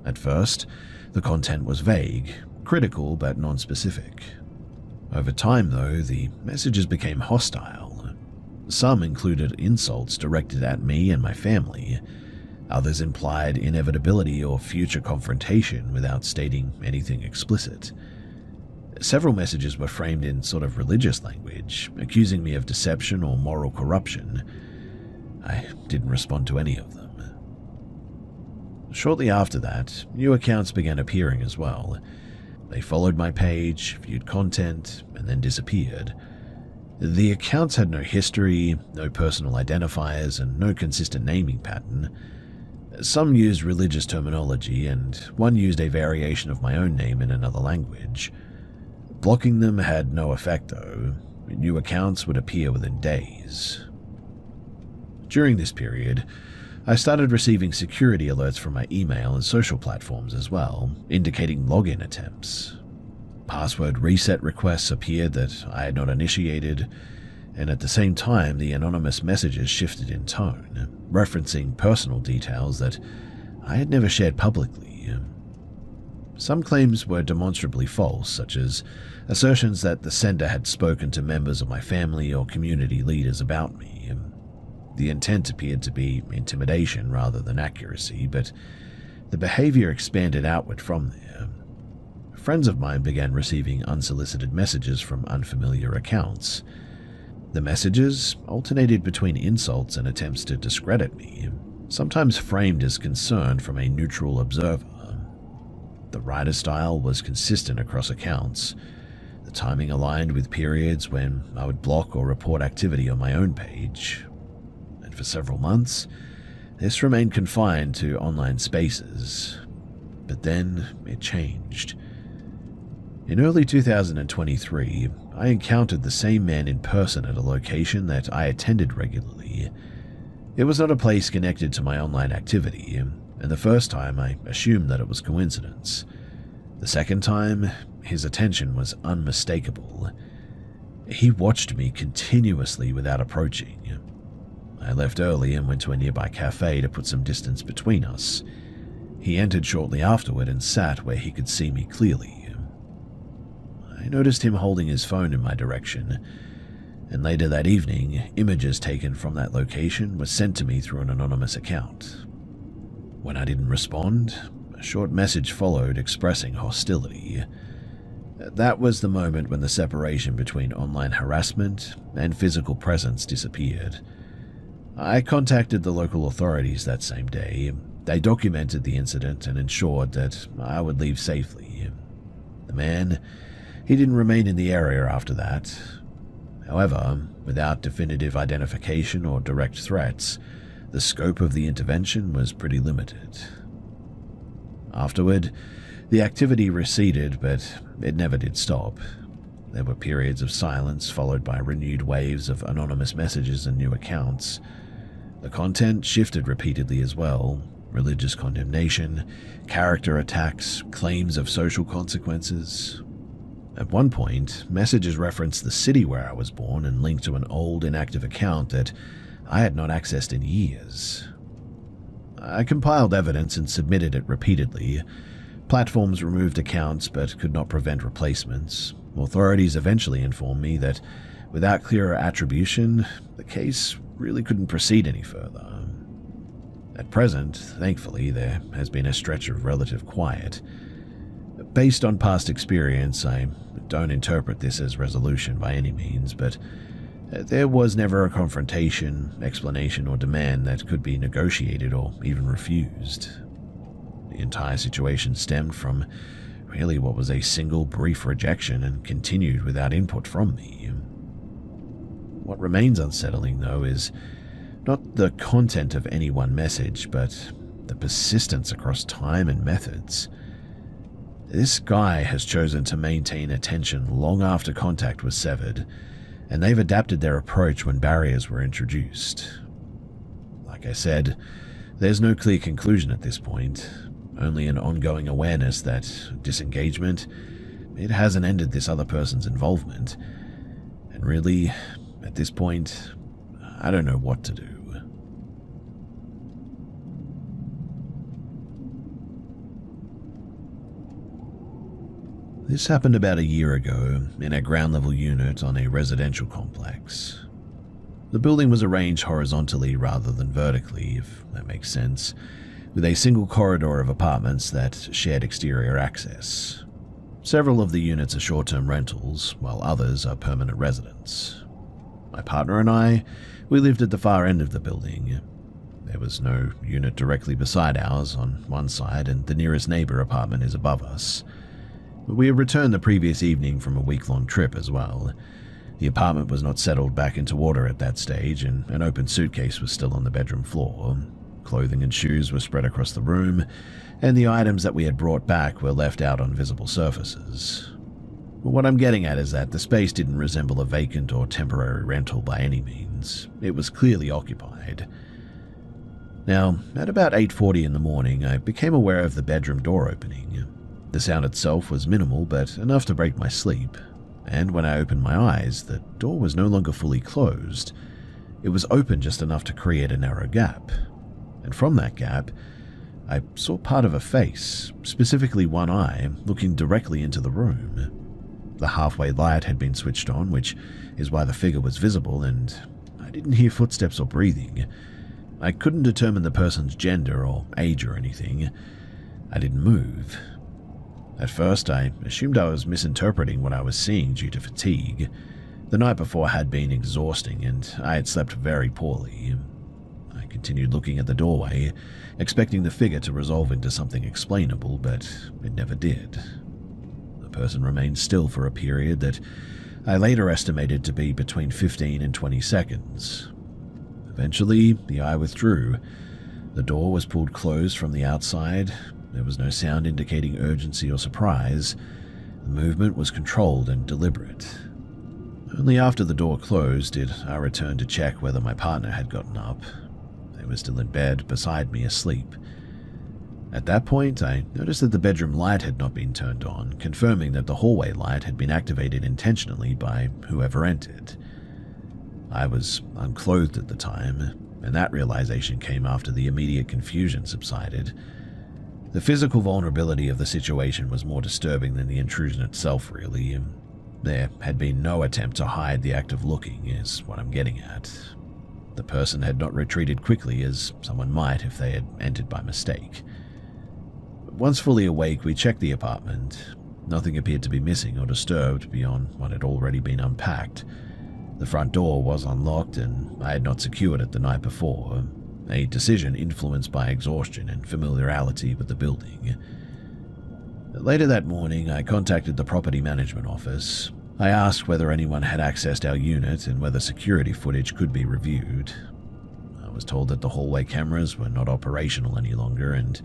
At first, the content was vague, critical but non-specific. Over time, though, the messages became hostile. Some included insults directed at me and my family. Others implied inevitability or future confrontation without stating anything explicit. Several messages were framed in sort of religious language, accusing me of deception or moral corruption. I didn't respond to any of them. Shortly after that, new accounts began appearing as well. They followed my page, viewed content, and then disappeared. The accounts had no history, no personal identifiers, and no consistent naming pattern. Some used religious terminology, and one used a variation of my own name in another language. Blocking them had no effect, though. New accounts would appear within days. During this period, I started receiving security alerts from my email and social platforms as well, indicating login attempts. Password reset requests appeared that I had not initiated, and at the same time the anonymous messages shifted in tone, referencing personal details that I had never shared publicly. Some claims were demonstrably false, such as assertions that the sender had spoken to members of my family or community leaders about me. The intent appeared to be intimidation rather than accuracy, but the behavior expanded outward from there. Friends of mine began receiving unsolicited messages from unfamiliar accounts. The messages alternated between insults and attempts to discredit me, sometimes framed as concern from a neutral observer. The writer style was consistent across accounts. The timing aligned with periods when I would block or report activity on my own page. And for several months, this remained confined to online spaces. But then it changed. In early 2023, I encountered the same man in person at a location that I attended regularly. It was not a place connected to my online activity, and the first time I assumed that it was coincidence. The second time, his attention was unmistakable. He watched me continuously without approaching. I left early and went to a nearby cafe to put some distance between us. He entered shortly afterward and sat where he could see me clearly. I noticed him holding his phone in my direction, and later that evening, images taken from that location were sent to me through an anonymous account. When I didn't respond, a short message followed expressing hostility. That was the moment when the separation between online harassment and physical presence disappeared. I contacted the local authorities that same day. They documented the incident and ensured that I would leave safely. The man, he didn't remain in the area after that. However, without definitive identification or direct threats, the scope of the intervention was pretty limited. Afterward, the activity receded, but it never did stop. There were periods of silence followed by renewed waves of anonymous messages and new accounts. The content shifted repeatedly as well. Religious condemnation, character attacks, claims of social consequences. At one point, messages referenced the city where I was born and linked to an old inactive account that I had not accessed in years. I compiled evidence and submitted it repeatedly. Platforms removed accounts but could not prevent replacements. Authorities eventually informed me that without clearer attribution, the case really couldn't proceed any further. At present, thankfully, there has been a stretch of relative quiet. Based on past experience, I don't interpret this as resolution by any means, but there was never a confrontation, explanation, or demand that could be negotiated or even refused. The entire situation stemmed from really what was a single brief rejection and continued without input from me. What remains unsettling, though, is not the content of any one message, but the persistence across time and methods. This guy has chosen to maintain attention long after contact was severed, and they've adapted their approach when barriers were introduced. Like I said, there's no clear conclusion at this point, only an ongoing awareness that disengagement, it hasn't ended this other person's involvement, and really, at this point, I don't know what to do. This happened about a year ago in a ground-level unit on a residential complex. The building was arranged horizontally rather than vertically, if that makes sense, with a single corridor of apartments that shared exterior access. Several of the units are short-term rentals, while others are permanent residents. My partner and I, we lived at the far end of the building. There was no unit directly beside ours on one side, and the nearest neighbor apartment is above us. We had returned the previous evening from a week-long trip as well. The apartment was not settled back into order at that stage, and an open suitcase was still on the bedroom floor. Clothing and shoes were spread across the room, and the items that we had brought back were left out on visible surfaces. What I'm getting at is that the space didn't resemble a vacant or temporary rental by any means. It was clearly occupied. Now, at about 8:40 in the morning, I became aware of the bedroom door opening. The sound itself was minimal, but enough to break my sleep, and when I opened my eyes, the door was no longer fully closed. It was open just enough to create a narrow gap, and from that gap, I saw part of a face, specifically one eye, looking directly into the room. The halfway light had been switched on, which is why the figure was visible, and I didn't hear footsteps or breathing. I couldn't determine the person's gender or age or anything. I didn't move. At first, I assumed I was misinterpreting what I was seeing due to fatigue. The night before had been exhausting, and I had slept very poorly. I continued looking at the doorway, expecting the figure to resolve into something explainable, but it never did. The person remained still for a period that I later estimated to be between 15 and 20 seconds. Eventually, the eye withdrew. The door was pulled closed from the outside. There was no sound indicating urgency or surprise. The movement was controlled and deliberate. Only after the door closed did I return to check whether my partner had gotten up. They were still in bed beside me asleep. At that point, I noticed that the bedroom light had not been turned on, confirming that the hallway light had been activated intentionally by whoever entered. I was unclothed at the time, and that realization came after the immediate confusion subsided. The physical vulnerability of the situation was more disturbing than the intrusion itself, really. There had been no attempt to hide the act of looking, is what I'm getting at. The person had not retreated quickly, as someone might if they had entered by mistake. Once fully awake, we checked the apartment. Nothing appeared to be missing or disturbed beyond what had already been unpacked. The front door was unlocked, and I had not secured it the night before, a decision influenced by exhaustion and familiarity with the building. Later that morning, I contacted the property management office. I asked whether anyone had accessed our unit and whether security footage could be reviewed. I was told that the hallway cameras were not operational any longer, and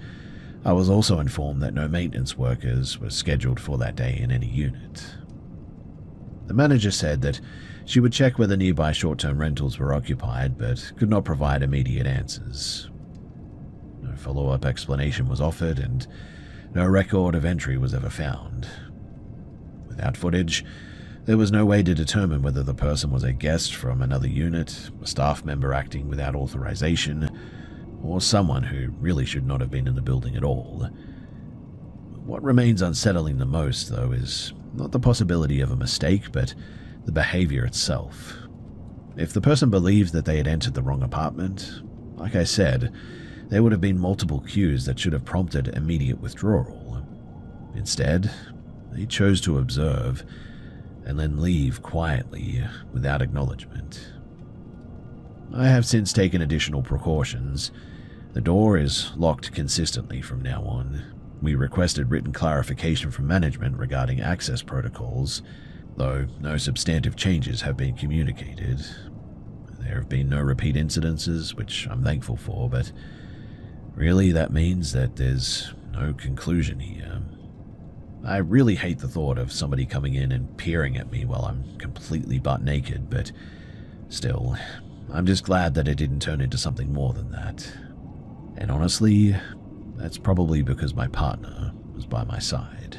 I was also informed that no maintenance workers were scheduled for that day in any unit. The manager said that she would check whether nearby short-term rentals were occupied, but could not provide immediate answers. No follow-up explanation was offered, and no record of entry was ever found. Without footage, there was no way to determine whether the person was a guest from another unit, a staff member acting without authorization, or someone who really should not have been in the building at all. What remains unsettling the most, though, is not the possibility of a mistake, but the behavior itself. If the person believed that they had entered the wrong apartment, like I said, there would have been multiple cues that should have prompted immediate withdrawal. Instead, they chose to observe and then leave quietly without acknowledgement. I have since taken additional precautions. The door is locked consistently from now on. We requested written clarification from management regarding access protocols, though no substantive changes have been communicated. There have been no repeat incidences, which I'm thankful for, but really that means that there's no conclusion here. I really hate the thought of somebody coming in and peering at me while I'm completely butt naked, but still, I'm just glad that it didn't turn into something more than that. And honestly, that's probably because my partner was by my side.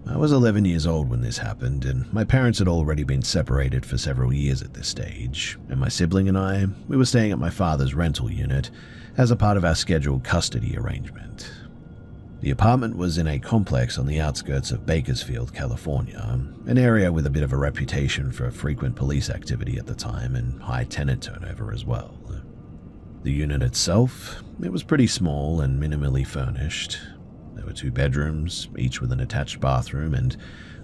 I was 11 years old when this happened, and my parents had already been separated for several years at this stage, and my sibling and I, we were staying at my father's rental unit as a part of our scheduled custody arrangement. The apartment was in a complex on the outskirts of Bakersfield, California, an area with a bit of a reputation for frequent police activity at the time and high tenant turnover as well. The unit itself, it was pretty small and minimally furnished. There were 2 bedrooms, each with an attached bathroom, and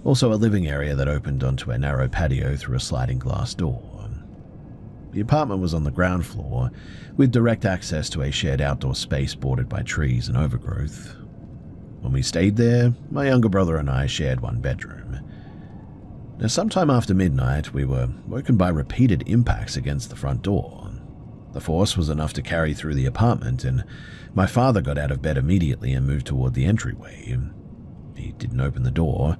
also a living area that opened onto a narrow patio through a sliding glass door. The apartment was on the ground floor, with direct access to a shared outdoor space bordered by trees and overgrowth. When we stayed there, my younger brother and I shared one bedroom. Now, sometime after midnight, we were woken by repeated impacts against the front door. The force was enough to carry through the apartment, and my father got out of bed immediately and moved toward the entryway. He didn't open the door.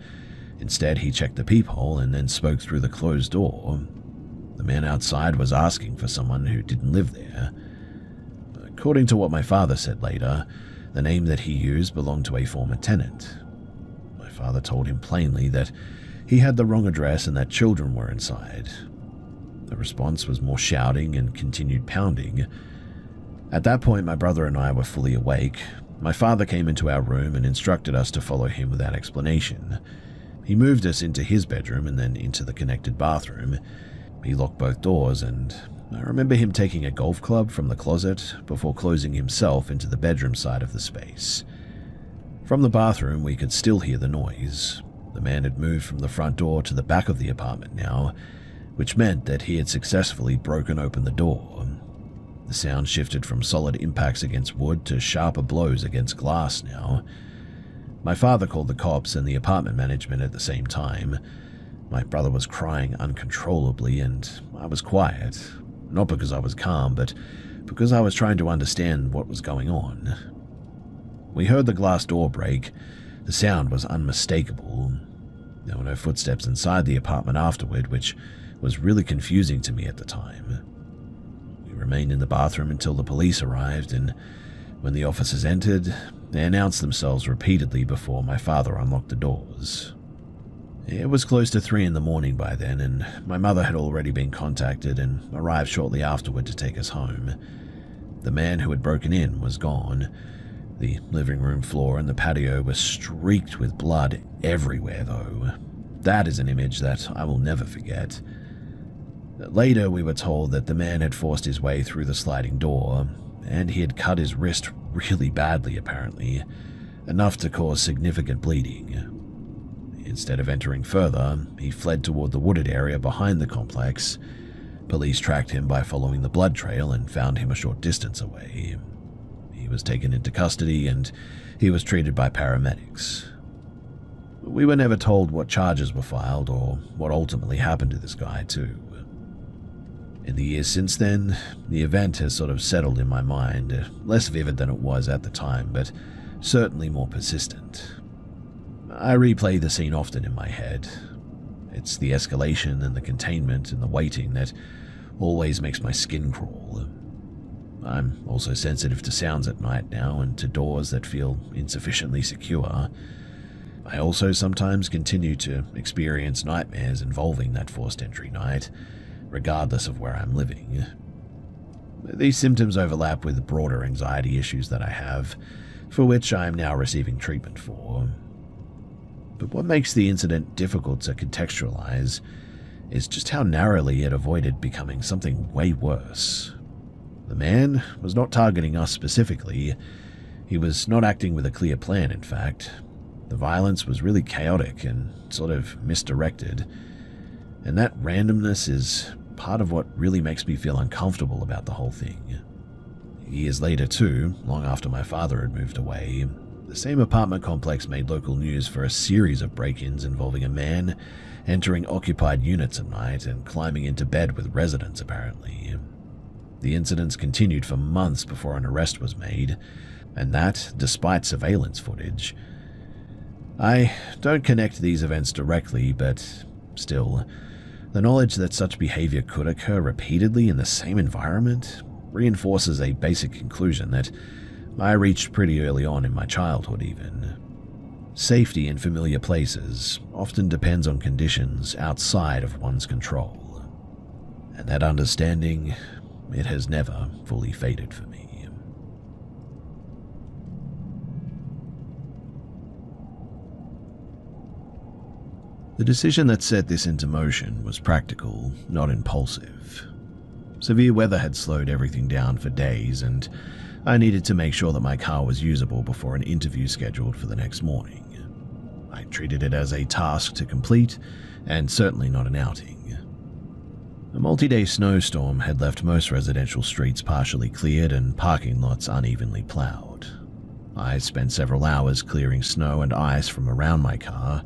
Instead, he checked the peephole and then spoke through the closed door. The man outside was asking for someone who didn't live there. According to what my father said later, the name that he used belonged to a former tenant. My father told him plainly that he had the wrong address and that children were inside. The response was more shouting and continued pounding. At that point, my brother and I were fully awake. My father came into our room and instructed us to follow him without explanation. He moved us into his bedroom and then into the connected bathroom. He locked both doors, and I remember him taking a golf club from the closet before closing himself into the bedroom side of the space. From the bathroom, we could still hear the noise. The man had moved from the front door to the back of the apartment now, which meant that he had successfully broken open the door. The sound shifted from solid impacts against wood to sharper blows against glass now. My father called the cops and the apartment management at the same time. My brother was crying uncontrollably, and I was quiet, not because I was calm, but because I was trying to understand what was going on. We heard the glass door break. The sound was unmistakable. There were no footsteps inside the apartment afterward, which was really confusing to me at the time. We remained in the bathroom until the police arrived, and when the officers entered, they announced themselves repeatedly before my father unlocked the doors. It was close to 3 in the morning by then, and my mother had already been contacted and arrived shortly afterward to take us home. The man who had broken in was gone. The living room floor and the patio were streaked with blood everywhere, though. That is an image that I will never forget. Later, we were told that the man had forced his way through the sliding door, and he had cut his wrist really badly, apparently, enough to cause significant bleeding. Instead of entering further, he fled toward the wooded area behind the complex. Police tracked him by following the blood trail and found him a short distance away. He was taken into custody and he was treated by paramedics. We were never told what charges were filed or what ultimately happened to this guy, too. In the years since then, the event has sort of settled in my mind, less vivid than it was at the time, but certainly more persistent. I replay the scene often in my head. It's the escalation and the containment and the waiting that always makes my skin crawl. I'm also sensitive to sounds at night now and to doors that feel insufficiently secure. I also sometimes continue to experience nightmares involving that forced entry night, regardless of where I'm living. These symptoms overlap with broader anxiety issues that I have, for which I am now receiving treatment for. But what makes the incident difficult to contextualize is just how narrowly it avoided becoming something way worse. The man was not targeting us specifically. He was not acting with a clear plan, in fact. The violence was really chaotic and sort of misdirected, and that randomness is part of what really makes me feel uncomfortable about the whole thing. Years later, too, long after my father had moved away, the same apartment complex made local news for a series of break-ins involving a man entering occupied units at night and climbing into bed with residents, apparently. The incidents continued for months before an arrest was made, and that despite surveillance footage. I don't connect these events directly, but still, the knowledge that such behavior could occur repeatedly in the same environment reinforces a basic conclusion that I reached pretty early on in my childhood even. Safety in familiar places often depends on conditions outside of one's control. And that understanding, it has never fully faded for me. The decision that set this into motion was practical, not impulsive. Severe weather had slowed everything down for days, and I needed to make sure that my car was usable before an interview scheduled for the next morning. I treated it as a task to complete, and certainly not an outing. A multi-day snowstorm had left most residential streets partially cleared and parking lots unevenly plowed. I spent several hours clearing snow and ice from around my car,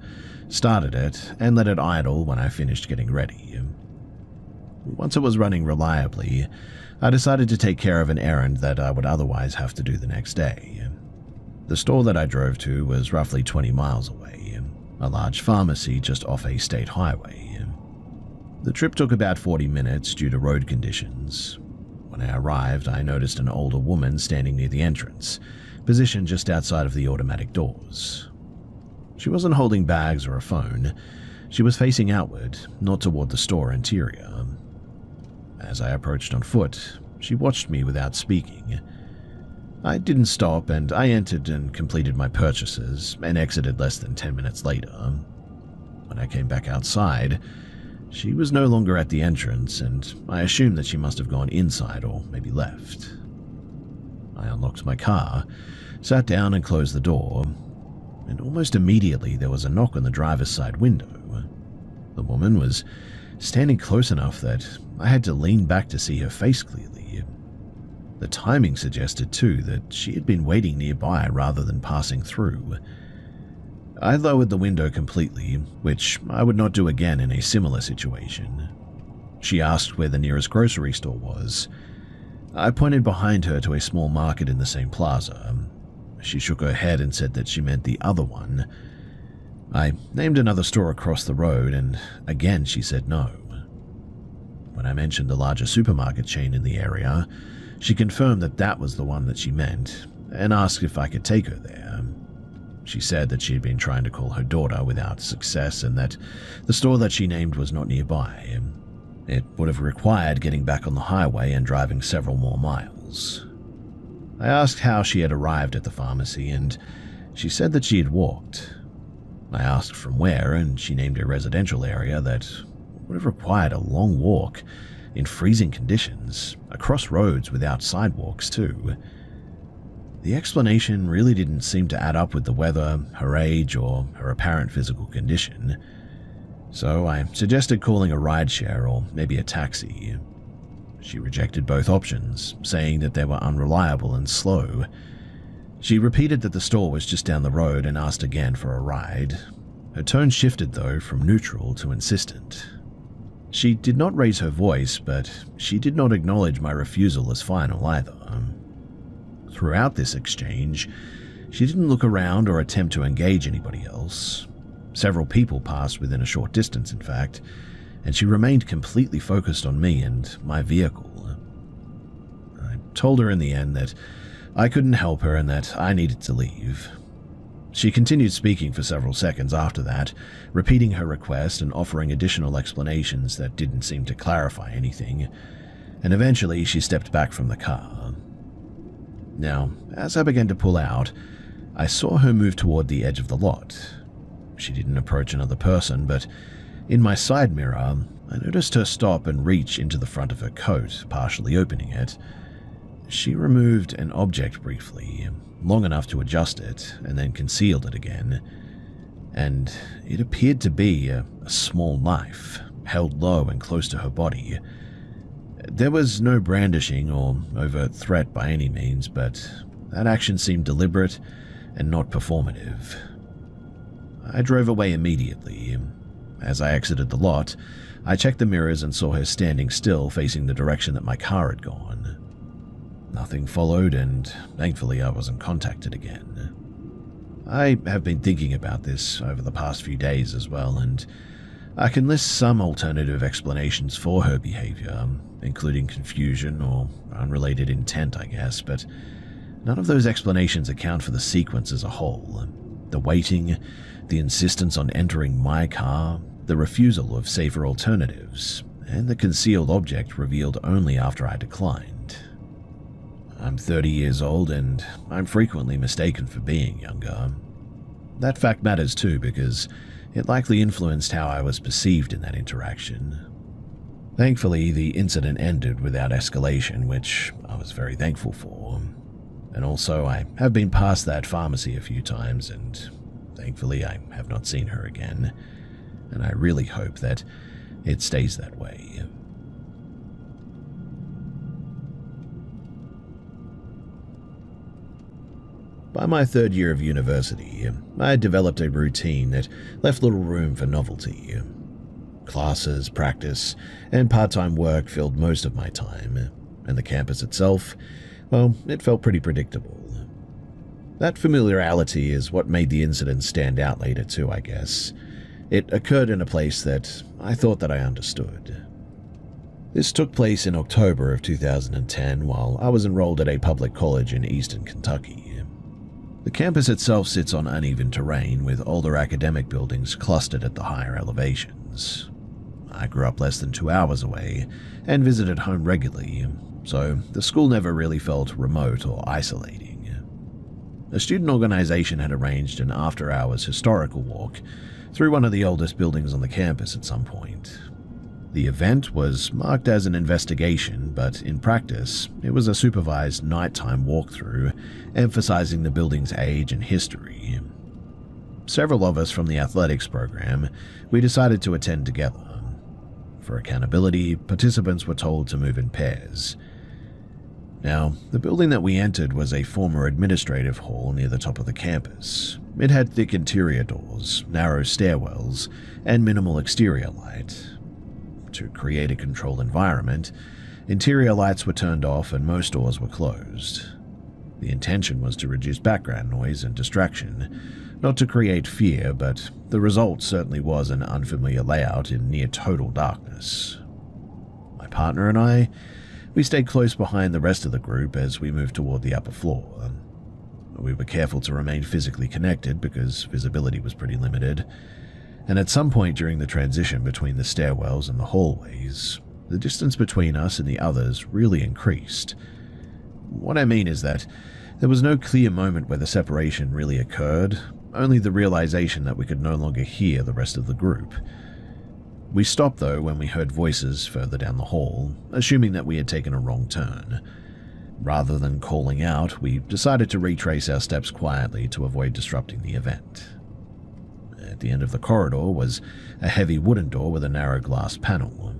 started it, and let it idle when I finished getting ready. Once it was running reliably, I decided to take care of an errand that I would otherwise have to do the next day. The store that I drove to was roughly 20 miles away. a large pharmacy just off a state highway. The trip took about 40 minutes due to road conditions. When I arrived, I noticed an older woman standing near the entrance, positioned just outside of the automatic doors. She wasn't holding bags or a phone. She was facing outward, not toward the store interior. As I approached on foot, she watched me without speaking. I didn't stop, and I entered and completed my purchases and exited less than 10 minutes later. When I came back outside, she was no longer at the entrance, and I assumed that she must have gone inside or maybe left. I unlocked my car, sat down and closed the door, and almost immediately there was a knock on the driver's side window. The woman was standing close enough that I had to lean back to see her face clearly. The timing suggested too that she had been waiting nearby rather than passing through. I lowered the window completely, which I would not do again in a similar situation. She asked where the nearest grocery store was. I pointed behind her to a small market in the same plaza. She shook her head and said that she meant the other one. I named another store across the road, and again she said no. When I mentioned a larger supermarket chain in the area, she confirmed that that was the one that she meant, and asked if I could take her there. She said that she had been trying to call her daughter without success, and that the store that she named was not nearby. It would have required getting back on the highway and driving several more miles. I asked how she had arrived at the pharmacy, and she said that she had walked. I asked from where, and she named a residential area that would have required a long walk in freezing conditions, across roads without sidewalks too. The explanation really didn't seem to add up with the weather, her age, or her apparent physical condition. So I suggested calling a rideshare or maybe a taxi. She rejected both options, saying that they were unreliable and slow. She repeated that the store was just down the road and asked again for a ride. Her tone shifted though from neutral to insistent. She did not raise her voice, but she did not acknowledge my refusal as final either. Throughout this exchange, she didn't look around or attempt to engage anybody else. Several people passed within a short distance, in fact, and she remained completely focused on me and my vehicle. I told her in the end that I couldn't help her and that I needed to leave. She continued speaking for several seconds after that, repeating her request and offering additional explanations that didn't seem to clarify anything, and eventually she stepped back from the car. Now, as I began to pull out, I saw her move toward the edge of the lot. She didn't approach another person, but in my side mirror, I noticed her stop and reach into the front of her coat, partially opening it. She removed an object briefly, long enough to adjust it, and then concealed it again. And it appeared to be a small knife, held low and close to her body. There was no brandishing or overt threat by any means, but that action seemed deliberate and not performative. I drove away immediately. As I exited the lot, I checked the mirrors and saw her standing still facing the direction that my car had gone. Nothing followed, and thankfully I wasn't contacted again. I have been thinking about this over the past few days as well, and I can list some alternative explanations for her behavior, including confusion or unrelated intent, I guess, but none of those explanations account for the sequence as a whole. The waiting, the insistence on entering my car, the refusal of safer alternatives, and the concealed object revealed only after I declined. I'm 30 years old, and I'm frequently mistaken for being younger. That fact matters too, because it likely influenced how I was perceived in that interaction. Thankfully, the incident ended without escalation, which I was very thankful for. And also, I have been past that pharmacy a few times, and thankfully I have not seen her again. And I really hope that it stays that way. By my third year of university, I had developed a routine that left little room for novelty. Classes, practice, and part-time work filled most of my time, and the campus itself, well, it felt pretty predictable. That familiarity is what made the incident stand out later too, I guess. It occurred in a place that I thought that I understood. This took place in October of 2010 while I was enrolled at a public college in eastern Kentucky. The campus itself sits on uneven terrain with older academic buildings clustered at the higher elevations. I grew up less than 2 hours away and visited home regularly, so the school never really felt remote or isolating. A student organization had arranged an after-hours historical walk through one of the oldest buildings on the campus at some point. The event was marked as an investigation, but in practice, it was a supervised nighttime walkthrough emphasizing the building's age and history. Several of us from the athletics program, we decided to attend together. For accountability, participants were told to move in pairs. Now, the building that we entered was a former administrative hall near the top of the campus. It had thick interior doors, narrow stairwells, and minimal exterior light. To create a controlled environment, interior lights were turned off and most doors were closed. The intention was to reduce background noise and distraction, not to create fear, but the result certainly was an unfamiliar layout in near total darkness. My partner and I, we stayed close behind the rest of the group as we moved toward the upper floor. We were careful to remain physically connected because visibility was pretty limited, and at some point during the transition between the stairwells and the hallways, the distance between us and the others really increased. What I mean is that there was no clear moment where the separation really occurred, only the realization that we could no longer hear the rest of the group. We stopped though when we heard voices further down the hall, assuming that we had taken a wrong turn. Rather than calling out, we decided to retrace our steps quietly to avoid disrupting the event. At the end of the corridor was a heavy wooden door with a narrow glass panel.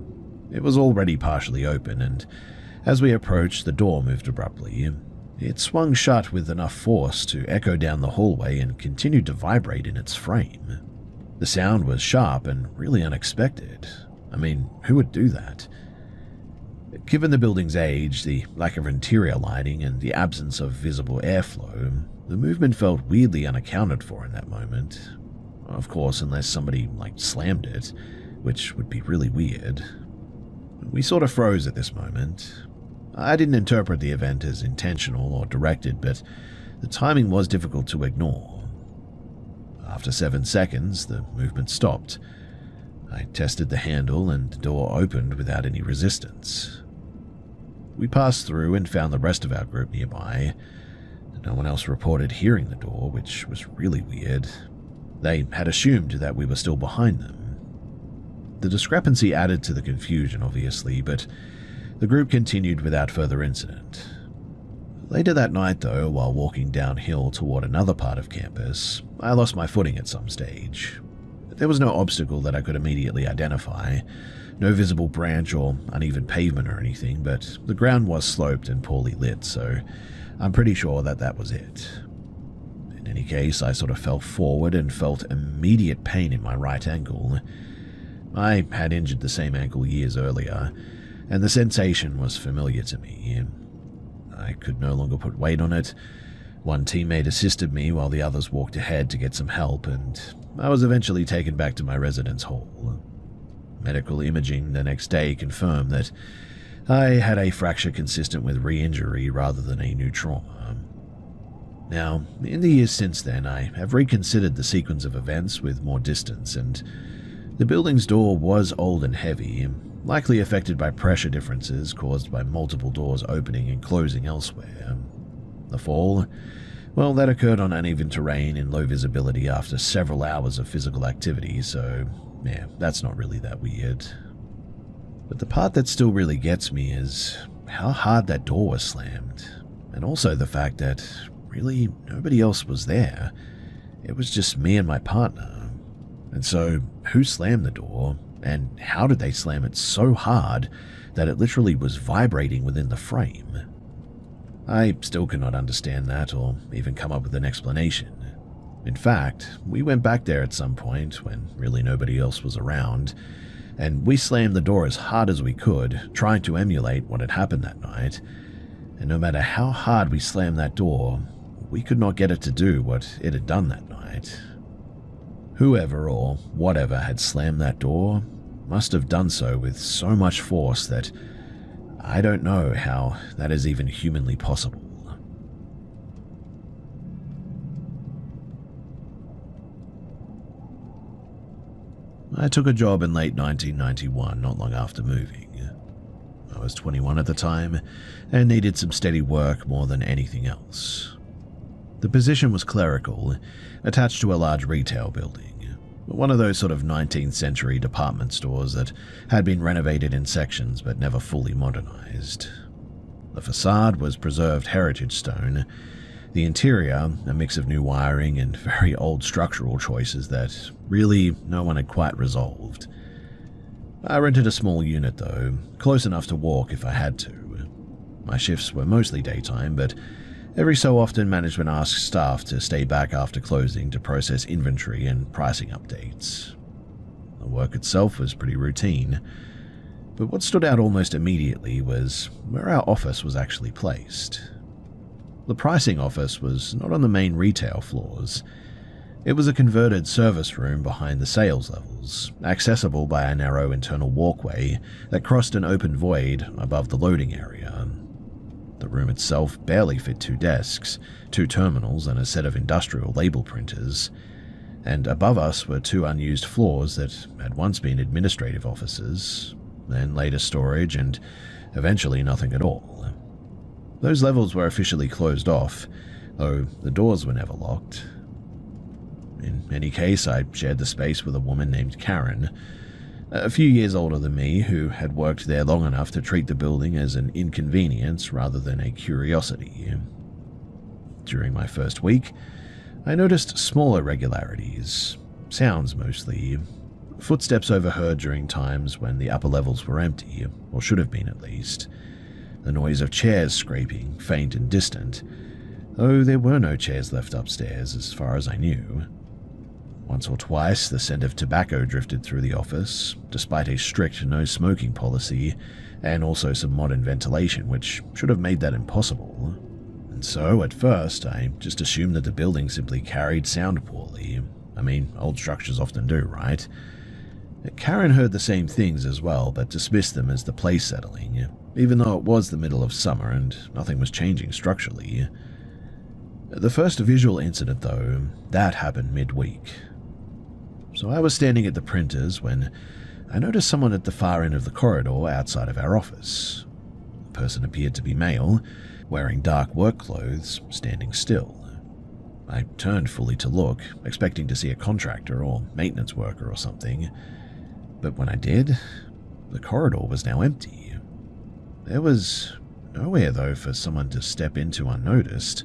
It was already partially open, and as we approached, the door moved abruptly. It swung shut with enough force to echo down the hallway and continued to vibrate in its frame. The sound was sharp and really unexpected. I mean, who would do that? Given the building's age, the lack of interior lighting, and the absence of visible airflow, the movement felt weirdly unaccounted for in that moment. Of course, unless somebody, slammed it, which would be really weird. We sort of froze at this moment. I didn't interpret the event as intentional or directed, but the timing was difficult to ignore. After 7 seconds, the movement stopped. I tested the handle and the door opened without any resistance. We passed through and found the rest of our group nearby. No one else reported hearing the door, which was really weird. They had assumed that we were still behind them. The discrepancy added to the confusion, obviously, but the group continued without further incident. Later that night, though, while walking downhill toward another part of campus, I lost my footing at some stage. There was no obstacle that I could immediately identify, no visible branch or uneven pavement or anything, but the ground was sloped and poorly lit, so I'm pretty sure that that was it. In any case, I sort of fell forward and felt immediate pain in my right ankle. I had injured the same ankle years earlier, and the sensation was familiar to me. I could no longer put weight on it. One teammate assisted me while the others walked ahead to get some help, and I was eventually taken back to my residence hall. Medical imaging the next day confirmed that I had a fracture consistent with re-injury rather than a new trauma. Now, in the years since then, I have reconsidered the sequence of events with more distance, and the building's door was old and heavy, likely affected by pressure differences caused by multiple doors opening and closing elsewhere. The fall, well, that occurred on uneven terrain in low visibility after several hours of physical activity, so yeah, that's not really that weird. But the part that still really gets me is how hard that door was slammed, and also the fact that really nobody else was there. It was just me and my partner. And so, who slammed the door, and how did they slam it so hard that it literally was vibrating within the frame? I still cannot understand that or even come up with an explanation. In fact, we went back there at some point when really nobody else was around, and we slammed the door as hard as we could, trying to emulate what had happened that night. And no matter how hard we slammed that door, we could not get it to do what it had done that night. Whoever or whatever had slammed that door must have done so with so much force that I don't know how that is even humanly possible. I took a job in late 1991, not long after moving. I was 21 at the time and needed some steady work more than anything else. The position was clerical, attached to a large retail building, one of those sort of 19th century department stores that had been renovated in sections but never fully modernized. The facade was preserved heritage stone, the interior a mix of new wiring and very old structural choices that really no one had quite resolved. I rented a small unit though, close enough to walk if I had to. My shifts were mostly daytime, but every so often management asked staff to stay back after closing to process inventory and pricing updates. The work itself was pretty routine, but what stood out almost immediately was where our office was actually placed. The pricing office was not on the main retail floors. It was a converted service room behind the sales levels, accessible by a narrow internal walkway that crossed an open void above the loading area. The room itself barely fit 2 desks, 2 terminals and a set of industrial label printers, and above us were 2 unused floors that had once been administrative offices, then later storage, and eventually nothing at all. Those levels were officially closed off, though the doors were never locked. In any case, I shared the space with a woman named Karen, a few years older than me, who had worked there long enough to treat the building as an inconvenience rather than a curiosity. During my first week, I noticed small irregularities, sounds mostly, footsteps overheard during times when the upper levels were empty, or should have been at least, the noise of chairs scraping, faint and distant, though there were no chairs left upstairs as far as I knew. Once or twice, the scent of tobacco drifted through the office, despite a strict no-smoking policy, and also some modern ventilation, which should have made that impossible. And so, at first, I just assumed that the building simply carried sound poorly. I mean, old structures often do, right? Karen heard the same things as well, but dismissed them as the place settling, even though it was the middle of summer and nothing was changing structurally. The first visual incident, though, that happened midweek. So I was standing at the printers when I noticed someone at the far end of the corridor outside of our office. The person appeared to be male, wearing dark work clothes, standing still. I turned fully to look, expecting to see a contractor or maintenance worker or something. But when I did, the corridor was now empty. There was nowhere, though, for someone to step into unnoticed.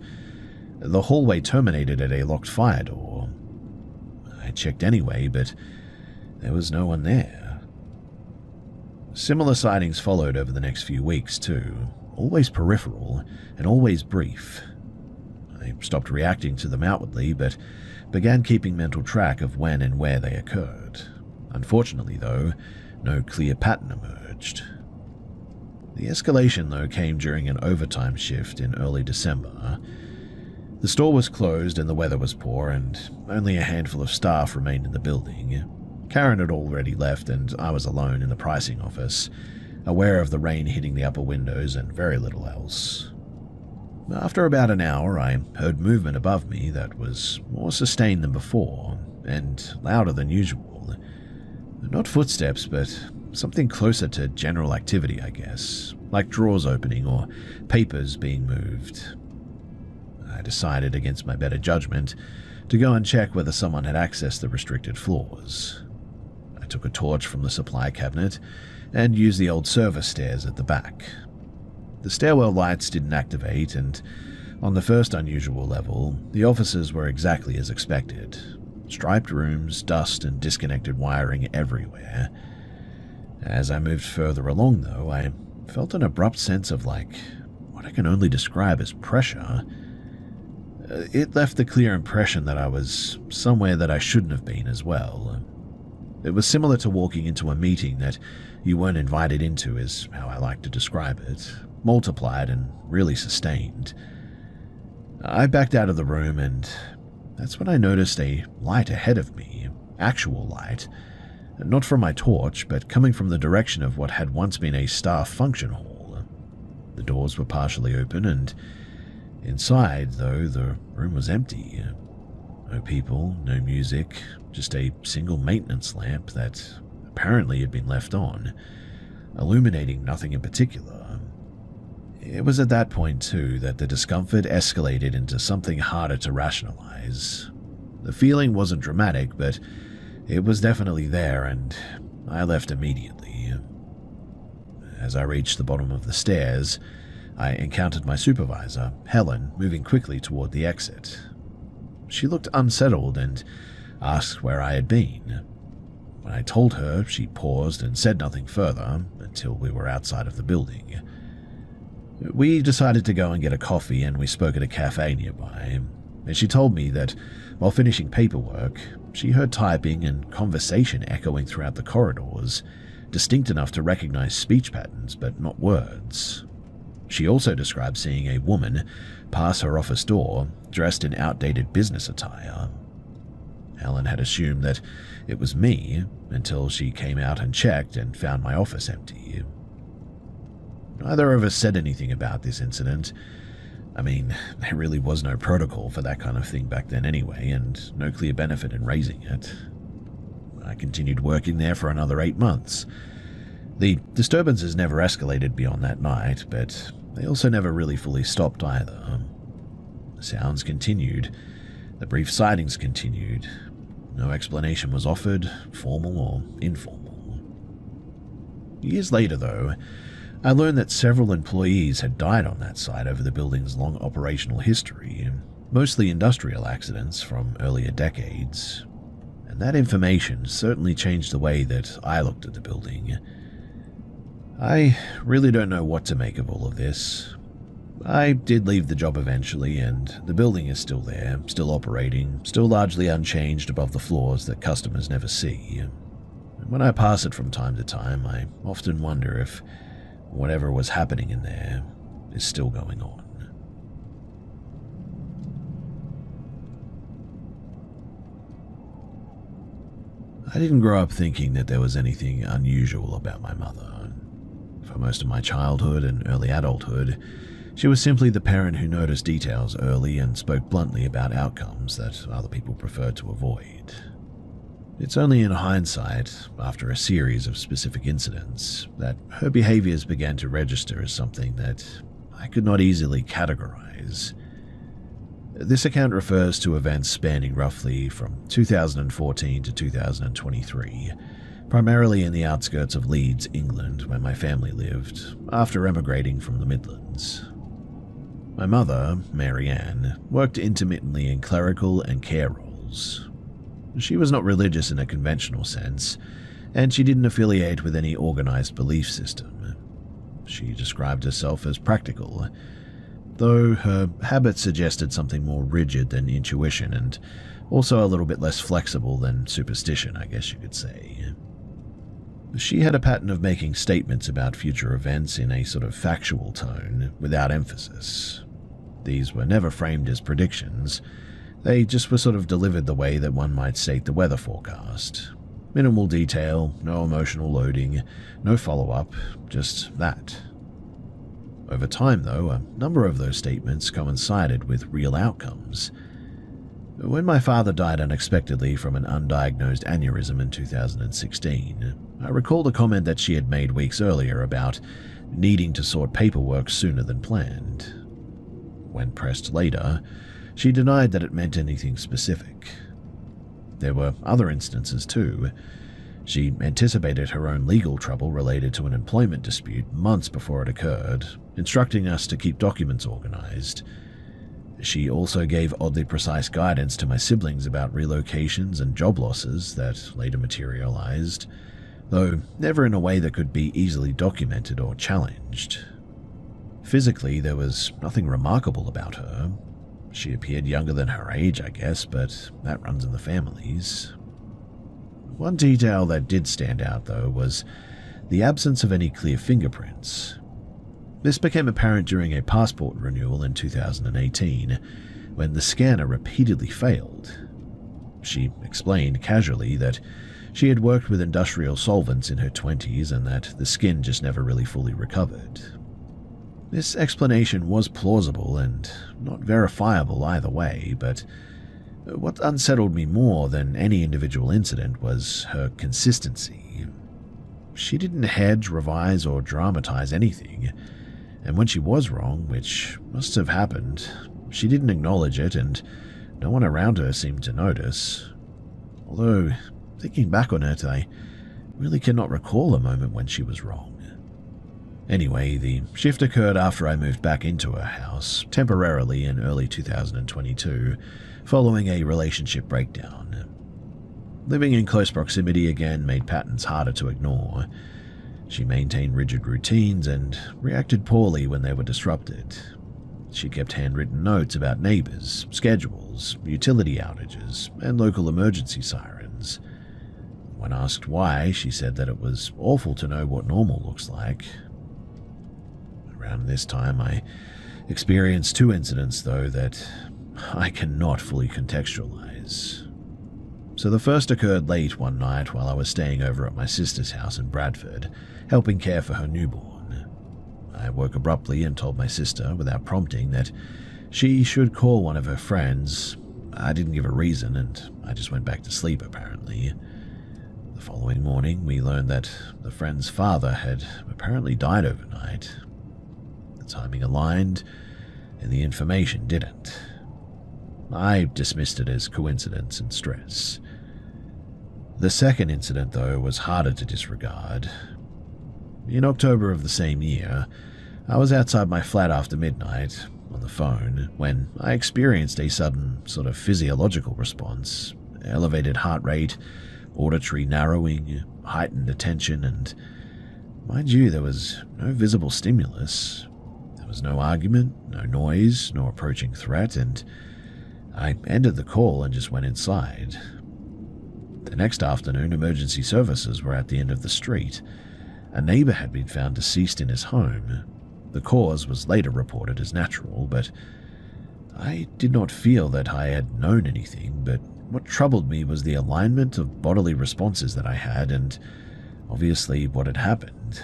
The hallway terminated at a locked fire door. I checked anyway, but there was no one there. Similar sightings followed over the next few weeks, too, always peripheral and always brief. I stopped reacting to them outwardly, but began keeping mental track of when and where they occurred. Unfortunately, though, no clear pattern emerged. The escalation, though, came during an overtime shift in early December. The store was closed and the weather was poor, and only a handful of staff remained in the building. Karen had already left and I was alone in the pricing office, aware of the rain hitting the upper windows and very little else. After about an hour, I heard movement above me that was more sustained than before, and louder than usual. Not footsteps, but something closer to general activity, I guess, like drawers opening or papers being moved. I decided, against my better judgment, to go and check whether someone had accessed the restricted floors. I took a torch from the supply cabinet and used the old service stairs at the back. The stairwell lights didn't activate, and on the first unusual level, the offices were exactly as expected. Striped rooms, dust and disconnected wiring everywhere. As I moved further along, though, I felt an abrupt sense of, what I can only describe as pressure. It left the clear impression that I was somewhere that I shouldn't have been as well. It was similar to walking into a meeting that you weren't invited into, is how I like to describe it, multiplied and really sustained. I backed out of the room, and that's when I noticed a light ahead of me, actual light, not from my torch, but coming from the direction of what had once been a staff function hall. The doors were partially open, and inside, though, the room was empty. No people, no music, just a single maintenance lamp that apparently had been left on, illuminating nothing in particular. It was at that point, too, that the discomfort escalated into something harder to rationalize. The feeling wasn't dramatic, but it was definitely there, and I left immediately. As I reached the bottom of the stairs, I encountered my supervisor, Helen, moving quickly toward the exit. She looked unsettled and asked where I had been. When I told her, she paused and said nothing further until we were outside of the building. We decided to go and get a coffee, and we spoke at a cafe nearby, and she told me that while finishing paperwork, she heard typing and conversation echoing throughout the corridors, distinct enough to recognize speech patterns but not words. She also described seeing a woman pass her office door dressed in outdated business attire. Helen had assumed that it was me until she came out and checked and found my office empty. Neither of us said anything about this incident. I mean, there really was no protocol for that kind of thing back then anyway, and no clear benefit in raising it. I continued working there for another 8 months. The disturbances never escalated beyond that night, but they also never really fully stopped either. The sounds continued. The brief sightings continued. No explanation was offered, formal or informal. Years later, though, I learned that several employees had died on that site over the building's long operational history, mostly industrial accidents from earlier decades. And that information certainly changed the way that I looked at the building. I really don't know what to make of all of this. I did leave the job eventually, and the building is still there, still operating, still largely unchanged above the floors that customers never see. And when I pass it from time to time, I often wonder if whatever was happening in there is still going on. I didn't grow up thinking that there was anything unusual about my mother. For most of my childhood and early adulthood, she was simply the parent who noticed details early and spoke bluntly about outcomes that other people preferred to avoid. It's only in hindsight, after a series of specific incidents, that her behaviors began to register as something that I could not easily categorize. This account refers to events spanning roughly from 2014 to 2023, primarily in the outskirts of Leeds, England, where my family lived, after emigrating from the Midlands. My mother, Mary Ann, worked intermittently in clerical and care roles. She was not religious in a conventional sense, and she didn't affiliate with any organized belief system. She described herself as practical, though her habits suggested something more rigid than intuition and also a little bit less flexible than superstition, I guess you could say. She had a pattern of making statements about future events in a sort of factual tone, without emphasis. These were never framed as predictions. They just were sort of delivered the way that one might state the weather forecast. Minimal detail, no emotional loading, no follow-up, just that. Over time, though, a number of those statements coincided with real outcomes. When my father died unexpectedly from an undiagnosed aneurysm in 2016, I recalled a comment that she had made weeks earlier about needing to sort paperwork sooner than planned. When pressed later, she denied that it meant anything specific. There were other instances too. She anticipated her own legal trouble related to an employment dispute months before it occurred, instructing us to keep documents organized. She also gave oddly precise guidance to my siblings about relocations and job losses that later materialized, though never in a way that could be easily documented or challenged. Physically, there was nothing remarkable about her. She appeared younger than her age, I guess, but that runs in the families. One detail that did stand out, though, was the absence of any clear fingerprints. This became apparent during a passport renewal in 2018, when the scanner repeatedly failed. She explained casually that she had worked with industrial solvents in her 20s and that the skin just never really fully recovered. This explanation was plausible and not verifiable either way, but what unsettled me more than any individual incident was her consistency. She didn't hedge, revise, or dramatize anything, and when she was wrong, which must have happened, she didn't acknowledge it, and no one around her seemed to notice. Although, thinking back on it, I really cannot recall a moment when she was wrong. Anyway, the shift occurred after I moved back into her house, temporarily in early 2022, following a relationship breakdown. Living in close proximity again made patterns harder to ignore. She maintained rigid routines and reacted poorly when they were disrupted. She kept handwritten notes about neighbors, schedules, utility outages, and local emergency sirens. When asked why, she said that it was awful to know what normal looks like. Around this time, I experienced two incidents, though, that I cannot fully contextualize. So the first occurred late one night while I was staying over at my sister's house in Bradford, helping care for her newborn. I woke abruptly and told my sister, without prompting, that she should call one of her friends. I didn't give a reason, and I just went back to sleep, apparently. The following morning, we learned that the friend's father had apparently died overnight. The timing aligned, and the information didn't. I dismissed it as coincidence and stress. The second incident, though, was harder to disregard. In October of the same year, I was outside my flat after midnight, on the phone, when I experienced a sudden sort of physiological response, elevated heart rate, auditory narrowing, heightened attention, and mind you, there was no visible stimulus. There was no argument, no noise, no approaching threat, and I ended the call and just went inside. The next afternoon, emergency services were at the end of the street. A neighbor had been found deceased in his home. The cause was later reported as natural, but I did not feel that I had known anything, but what troubled me was the alignment of bodily responses that I had and obviously what had happened.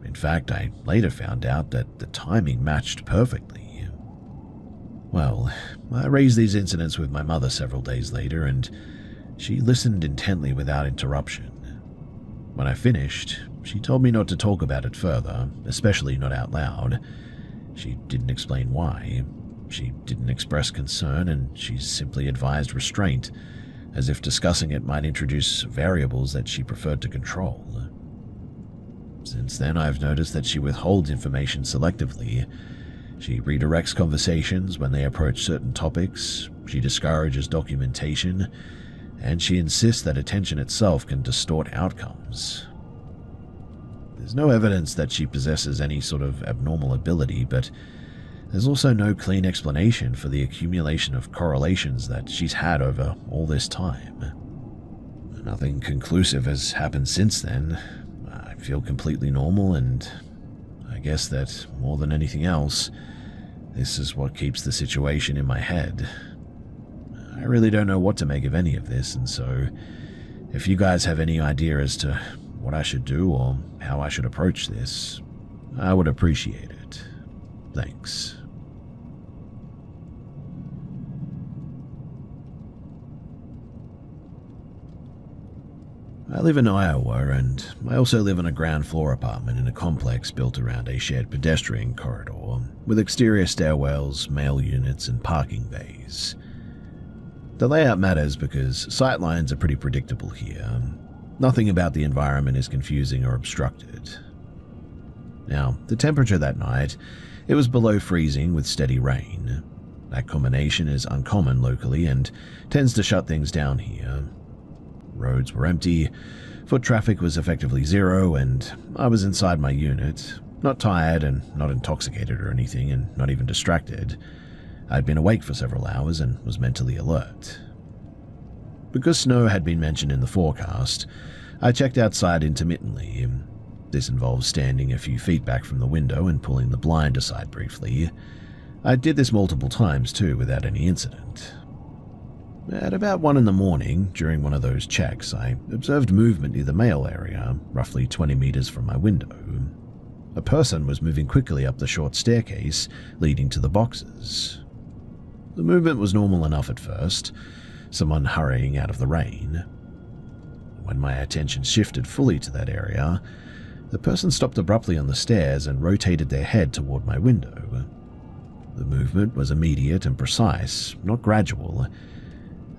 In fact, I later found out that the timing matched perfectly. Well, I raised these incidents with my mother several days later, and she listened intently without interruption. When I finished, she told me not to talk about it further, especially not out loud. She didn't explain why. She didn't express concern, and she simply advised restraint, as if discussing it might introduce variables that she preferred to control. Since then, I've noticed that she withholds information selectively. She redirects conversations when they approach certain topics, she discourages documentation, and she insists that attention itself can distort outcomes. There's no evidence that she possesses any sort of abnormal ability, but there's also no clean explanation for the accumulation of correlations that she's had over all this time. Nothing conclusive has happened since then. I feel completely normal, and I guess that, more than anything else, this is what keeps the situation in my head. I really don't know what to make of any of this, and so if you guys have any idea as to what I should do or how I should approach this, I would appreciate it. Thanks. I live in Iowa, and I also live in a ground floor apartment in a complex built around a shared pedestrian corridor, with exterior stairwells, mail units, and parking bays. The layout matters because sightlines are pretty predictable here. Nothing about the environment is confusing or obstructed. Now, the temperature that night, it was below freezing with steady rain. That combination is uncommon locally and tends to shut things down here. Roads were empty, foot traffic was effectively zero, and I was inside my unit, not tired and not intoxicated or anything, and not even distracted. I'd been awake for several hours and was mentally alert. Because snow had been mentioned in the forecast, I checked outside intermittently. This involves standing a few feet back from the window and pulling the blind aside briefly. I did this multiple times too without any incident. At about 1 in the morning, during one of those checks, I observed movement near the mail area, roughly 20 meters from my window. A person was moving quickly up the short staircase leading to the boxes. The movement was normal enough at first, someone hurrying out of the rain. When my attention shifted fully to that area, the person stopped abruptly on the stairs and rotated their head toward my window. The movement was immediate and precise, not gradual.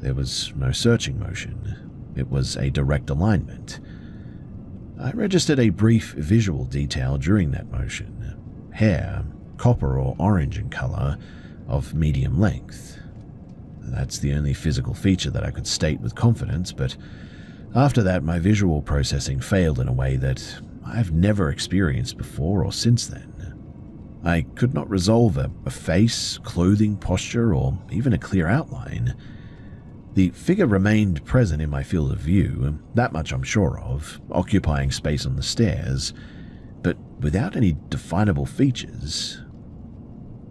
There was no searching motion. It was a direct alignment. I registered a brief visual detail during that motion. Hair, copper or orange in color, of medium length. That's the only physical feature that I could state with confidence, but after that my visual processing failed in a way that I've never experienced before or since then. I could not resolve a face, clothing, posture, or even a clear outline. The figure remained present in my field of view, that much I'm sure of, occupying space on the stairs, but without any definable features.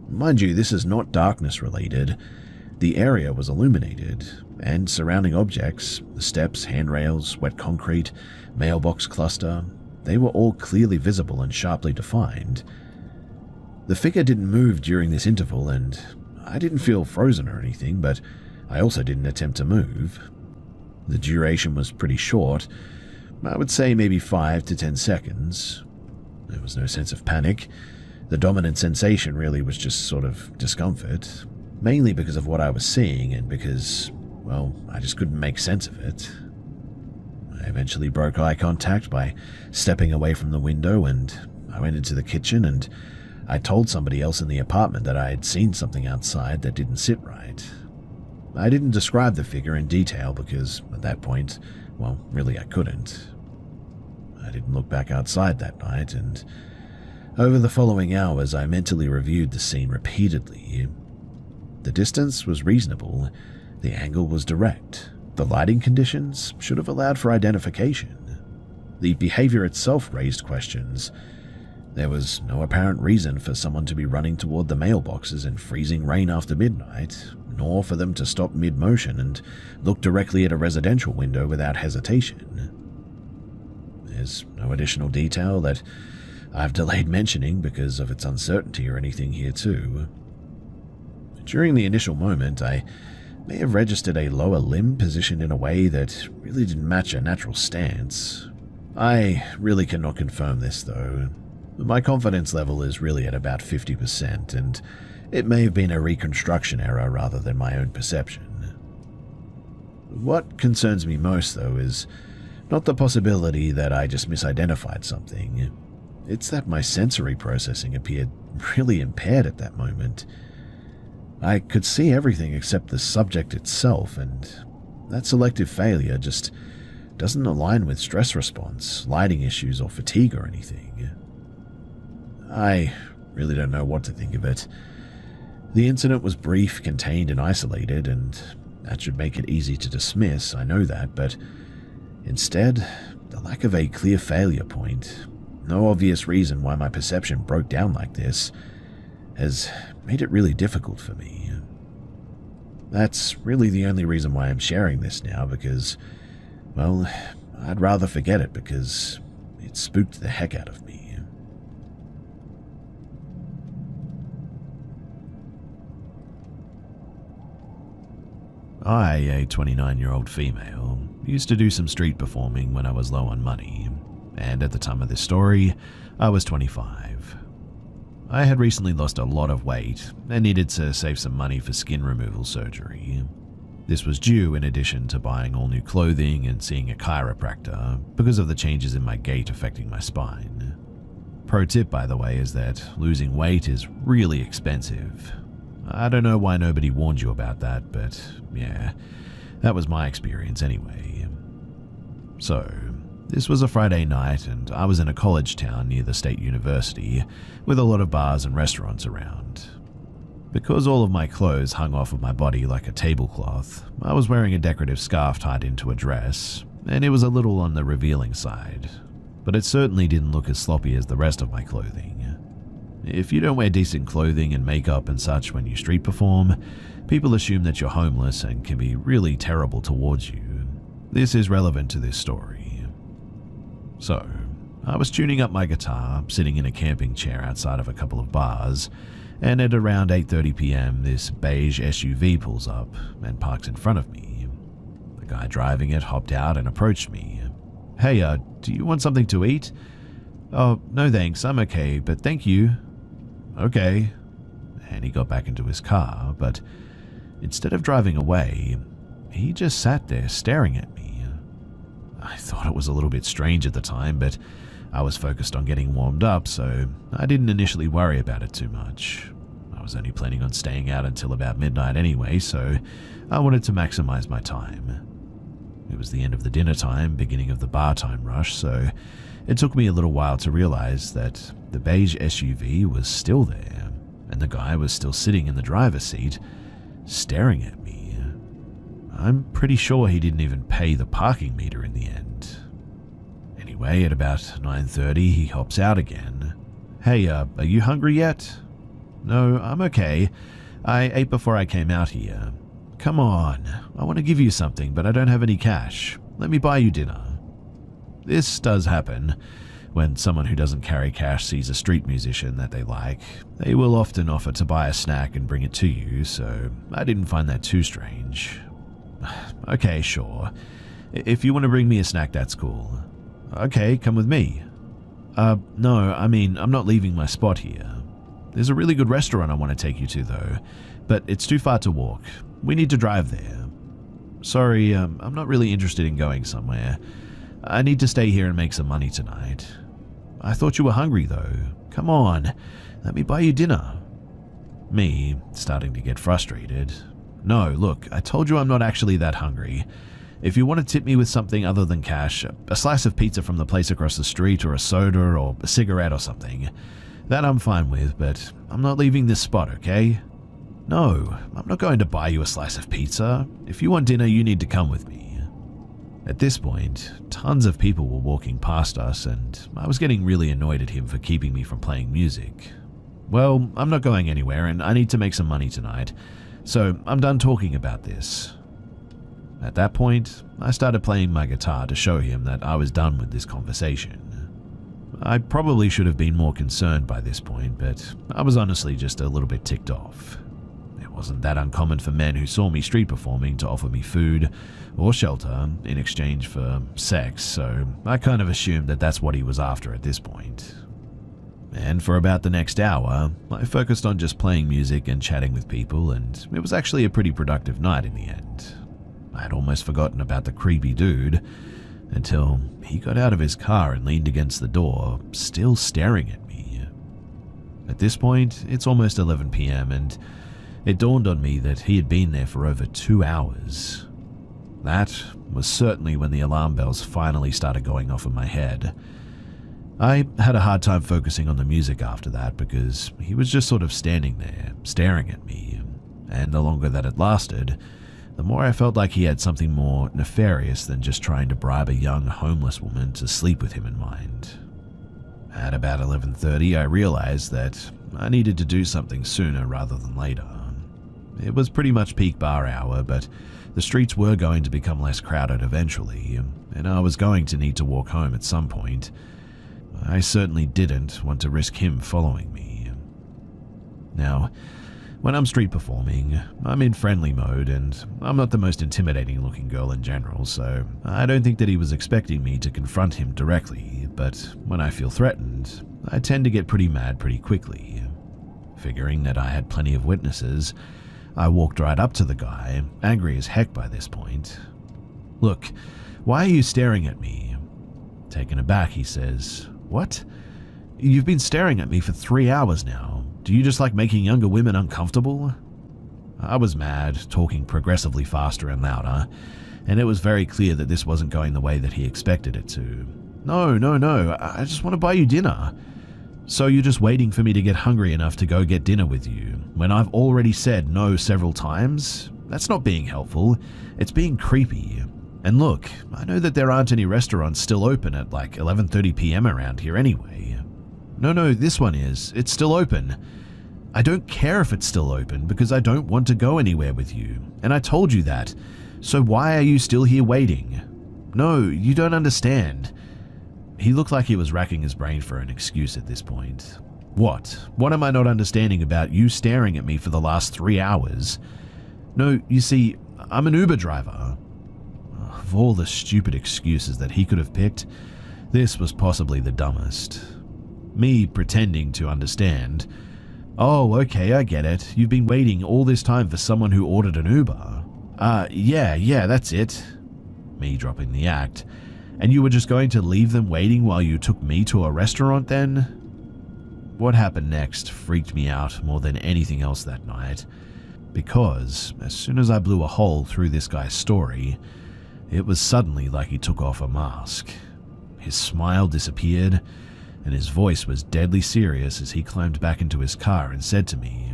Mind you, this is not darkness related. The area was illuminated, and surrounding objects, the steps, handrails, wet concrete, mailbox cluster, they were all clearly visible and sharply defined. The figure didn't move during this interval, and I didn't feel frozen or anything, but I also didn't attempt to move. The duration was pretty short. I would say maybe 5 to 10 seconds. There was no sense of panic. The dominant sensation really was just sort of discomfort, mainly because of what I was seeing and because, well, I just couldn't make sense of it. I eventually broke eye contact by stepping away from the window, and I went into the kitchen and I told somebody else in the apartment that I had seen something outside that didn't sit right. I didn't describe the figure in detail because, at that point, well, really I couldn't. I didn't look back outside that night, and over the following hours I mentally reviewed the scene repeatedly. The distance was reasonable, the angle was direct, the lighting conditions should have allowed for identification. The behavior itself raised questions. There was no apparent reason for someone to be running toward the mailboxes in freezing rain after midnight, nor for them to stop mid-motion and look directly at a residential window without hesitation. There's no additional detail that I've delayed mentioning because of its uncertainty or anything here too. During the initial moment, I may have registered a lower limb positioned in a way that really didn't match a natural stance. I really cannot confirm this though. My confidence level is really at about 50%, and it may have been a reconstruction error rather than my own perception. What concerns me most, though, is not the possibility that I just misidentified something. It's that my sensory processing appeared really impaired at that moment. I could see everything except the subject itself, and that selective failure just doesn't align with stress response, lighting issues, or fatigue or anything. I really don't know what to think of it. The incident was brief, contained, and isolated, and that should make it easy to dismiss, I know that, but instead, the lack of a clear failure point, no obvious reason why my perception broke down like this, has made it really difficult for me. That's really the only reason why I'm sharing this now, because, well, I'd rather forget it because it spooked the heck out of me. I, a 29-year-old female, used to do some street performing when I was low on money, and at the time of this story, I was 25. I had recently lost a lot of weight and needed to save some money for skin removal surgery. This was due in addition to buying all new clothing and seeing a chiropractor because of the changes in my gait affecting my spine. Pro tip, by the way, is that losing weight is really expensive. I don't know why nobody warned you about that, but yeah, that was my experience anyway. So, this was a Friday night and I was in a college town near the state university with a lot of bars and restaurants around. Because all of my clothes hung off of my body like a tablecloth, I was wearing a decorative scarf tied into a dress, and it was a little on the revealing side, but it certainly didn't look as sloppy as the rest of my clothing. If you don't wear decent clothing and makeup and such when you street perform, people assume that you're homeless and can be really terrible towards you. This is relevant to this story. So, I was tuning up my guitar, sitting in a camping chair outside of a couple of bars, and at around 8:30 p.m. this beige SUV pulls up and parks in front of me. The guy driving it hopped out and approached me. "Hey, do you want something to eat?" "Oh, no thanks, I'm okay, but thank you." "Okay." And he got back into his car, but instead of driving away, he just sat there staring at me. I thought it was a little bit strange at the time, but I was focused on getting warmed up, so I didn't initially worry about it too much. I was only planning on staying out until about midnight anyway, so I wanted to maximize my time. It was the end of the dinner time, beginning of the bar time rush, so it took me a little while to realize that the beige SUV was still there, and the guy was still sitting in the driver's seat, staring at me. I'm pretty sure he didn't even pay the parking meter in the end. Anyway, at about 9:30, he hops out again. "Hey, are you hungry yet?" "No, I'm okay. I ate before I came out here." "Come on, I want to give you something, but I don't have any cash. Let me buy you dinner." This does happen. When someone who doesn't carry cash sees a street musician that they like, they will often offer to buy a snack and bring it to you, so I didn't find that too strange. "Okay, sure. If you want to bring me a snack, that's cool." "Okay, come with me." No, I mean, I'm not leaving my spot here. There's a really good restaurant I want to take you to, though, but it's too far to walk. We need to drive there." "Sorry, I'm not really interested in going somewhere. I need to stay here and make some money tonight." "I thought you were hungry, though. Come on, let me buy you dinner." Me, starting to get frustrated. "No, look, I told you I'm not actually that hungry. If you want to tip me with something other than cash, a slice of pizza from the place across the street or a soda or a cigarette or something, that I'm fine with, but I'm not leaving this spot, okay?" "No, I'm not going to buy you a slice of pizza. If you want dinner, you need to come with me." At this point, tons of people were walking past us, and I was getting really annoyed at him for keeping me from playing music. "Well, I'm not going anywhere, and I need to make some money tonight, so I'm done talking about this." At that point, I started playing my guitar to show him that I was done with this conversation. I probably should have been more concerned by this point, but I was honestly just a little bit ticked off. It wasn't that uncommon for men who saw me street performing to offer me food or shelter in exchange for sex, so I kind of assumed that that's what he was after at this point. And for about the next hour, I focused on just playing music and chatting with people, and it was actually a pretty productive night in the end. I had almost forgotten about the creepy dude until he got out of his car and leaned against the door, still staring at me. At this point, it's almost 11 p.m. and it dawned on me that he had been there for over 2 hours. That was certainly when the alarm bells finally started going off in my head. I had a hard time focusing on the music after that because he was just sort of standing there, staring at me, and the longer that it lasted, the more I felt like he had something more nefarious than just trying to bribe a young homeless woman to sleep with him in mind. At about 11:30, I realized that I needed to do something sooner rather than later. It was pretty much peak bar hour, but the streets were going to become less crowded eventually, and I was going to need to walk home at some point. I certainly didn't want to risk him following me. Now, when I'm street performing, I'm in friendly mode, and I'm not the most intimidating looking girl in general, so I don't think that he was expecting me to confront him directly, but when I feel threatened, I tend to get pretty mad pretty quickly. Figuring that I had plenty of witnesses, I walked right up to the guy, angry as heck by this point. "Look, why are you staring at me?" Taken aback, he says, "What? You've been staring at me for 3 hours now. Do you just like making younger women uncomfortable?" I was mad, talking progressively faster and louder, and it was very clear that this wasn't going the way that he expected it to. No, I just want to buy you dinner." "So you're just waiting for me to get hungry enough to go get dinner with you, when I've already said no several times? That's not being helpful, it's being creepy. And look, I know that there aren't any restaurants still open at like 11:30 p.m. around here anyway." No, this one is. It's still open. I don't care if it's still open because I don't want to go anywhere with you, and I told you that. So why are you still here waiting? No, you don't understand. He looked like he was racking his brain for an excuse at this point. What? What am I not understanding about you staring at me for the last 3 hours? No, you see, I'm an Uber driver. Of all the stupid excuses that he could have picked, this was possibly the dumbest. Me pretending to understand. Oh, okay, I get it. You've been waiting all this time for someone who ordered an Uber. Yeah, that's it. Me dropping the act. And you were just going to leave them waiting while you took me to a restaurant then? What happened next freaked me out more than anything else that night, because as soon as I blew a hole through this guy's story, it was suddenly like he took off a mask. His smile disappeared, and his voice was deadly serious as he climbed back into his car and said to me,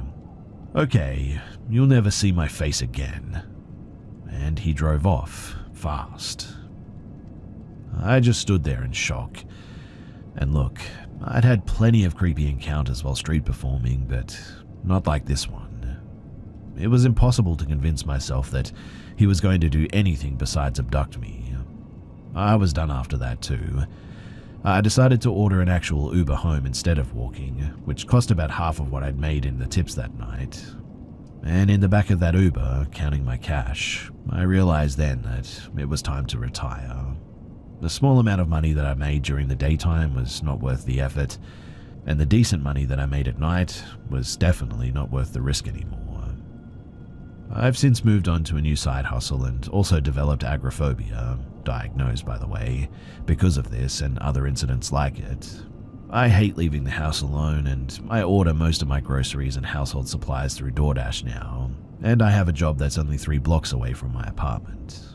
"Okay, you'll never see my face again." And he drove off, fast. I just stood there in shock. And look, I'd had plenty of creepy encounters while street performing, but not like this one. It was impossible to convince myself that he was going to do anything besides abduct me. I was done after that too. I decided to order an actual Uber home instead of walking, which cost about half of what I'd made in the tips that night. And in the back of that Uber, counting my cash, I realized then that it was time to retire. The small amount of money that I made during the daytime was not worth the effort, and the decent money that I made at night was definitely not worth the risk anymore. I've since moved on to a new side hustle and also developed agoraphobia, diagnosed by the way, because of this and other incidents like it. I hate leaving the house alone, and I order most of my groceries and household supplies through DoorDash now, and I have a job that's only 3 blocks away from my apartment.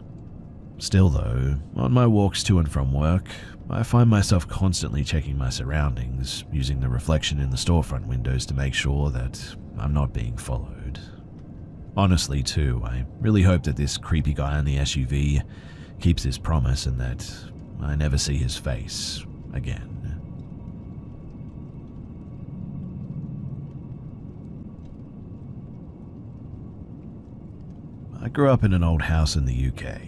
Still though, on my walks to and from work, I find myself constantly checking my surroundings, using the reflection in the storefront windows to make sure that I'm not being followed. Honestly too, I really hope that this creepy guy in the SUV keeps his promise and that I never see his face again. I grew up in an old house in the UK.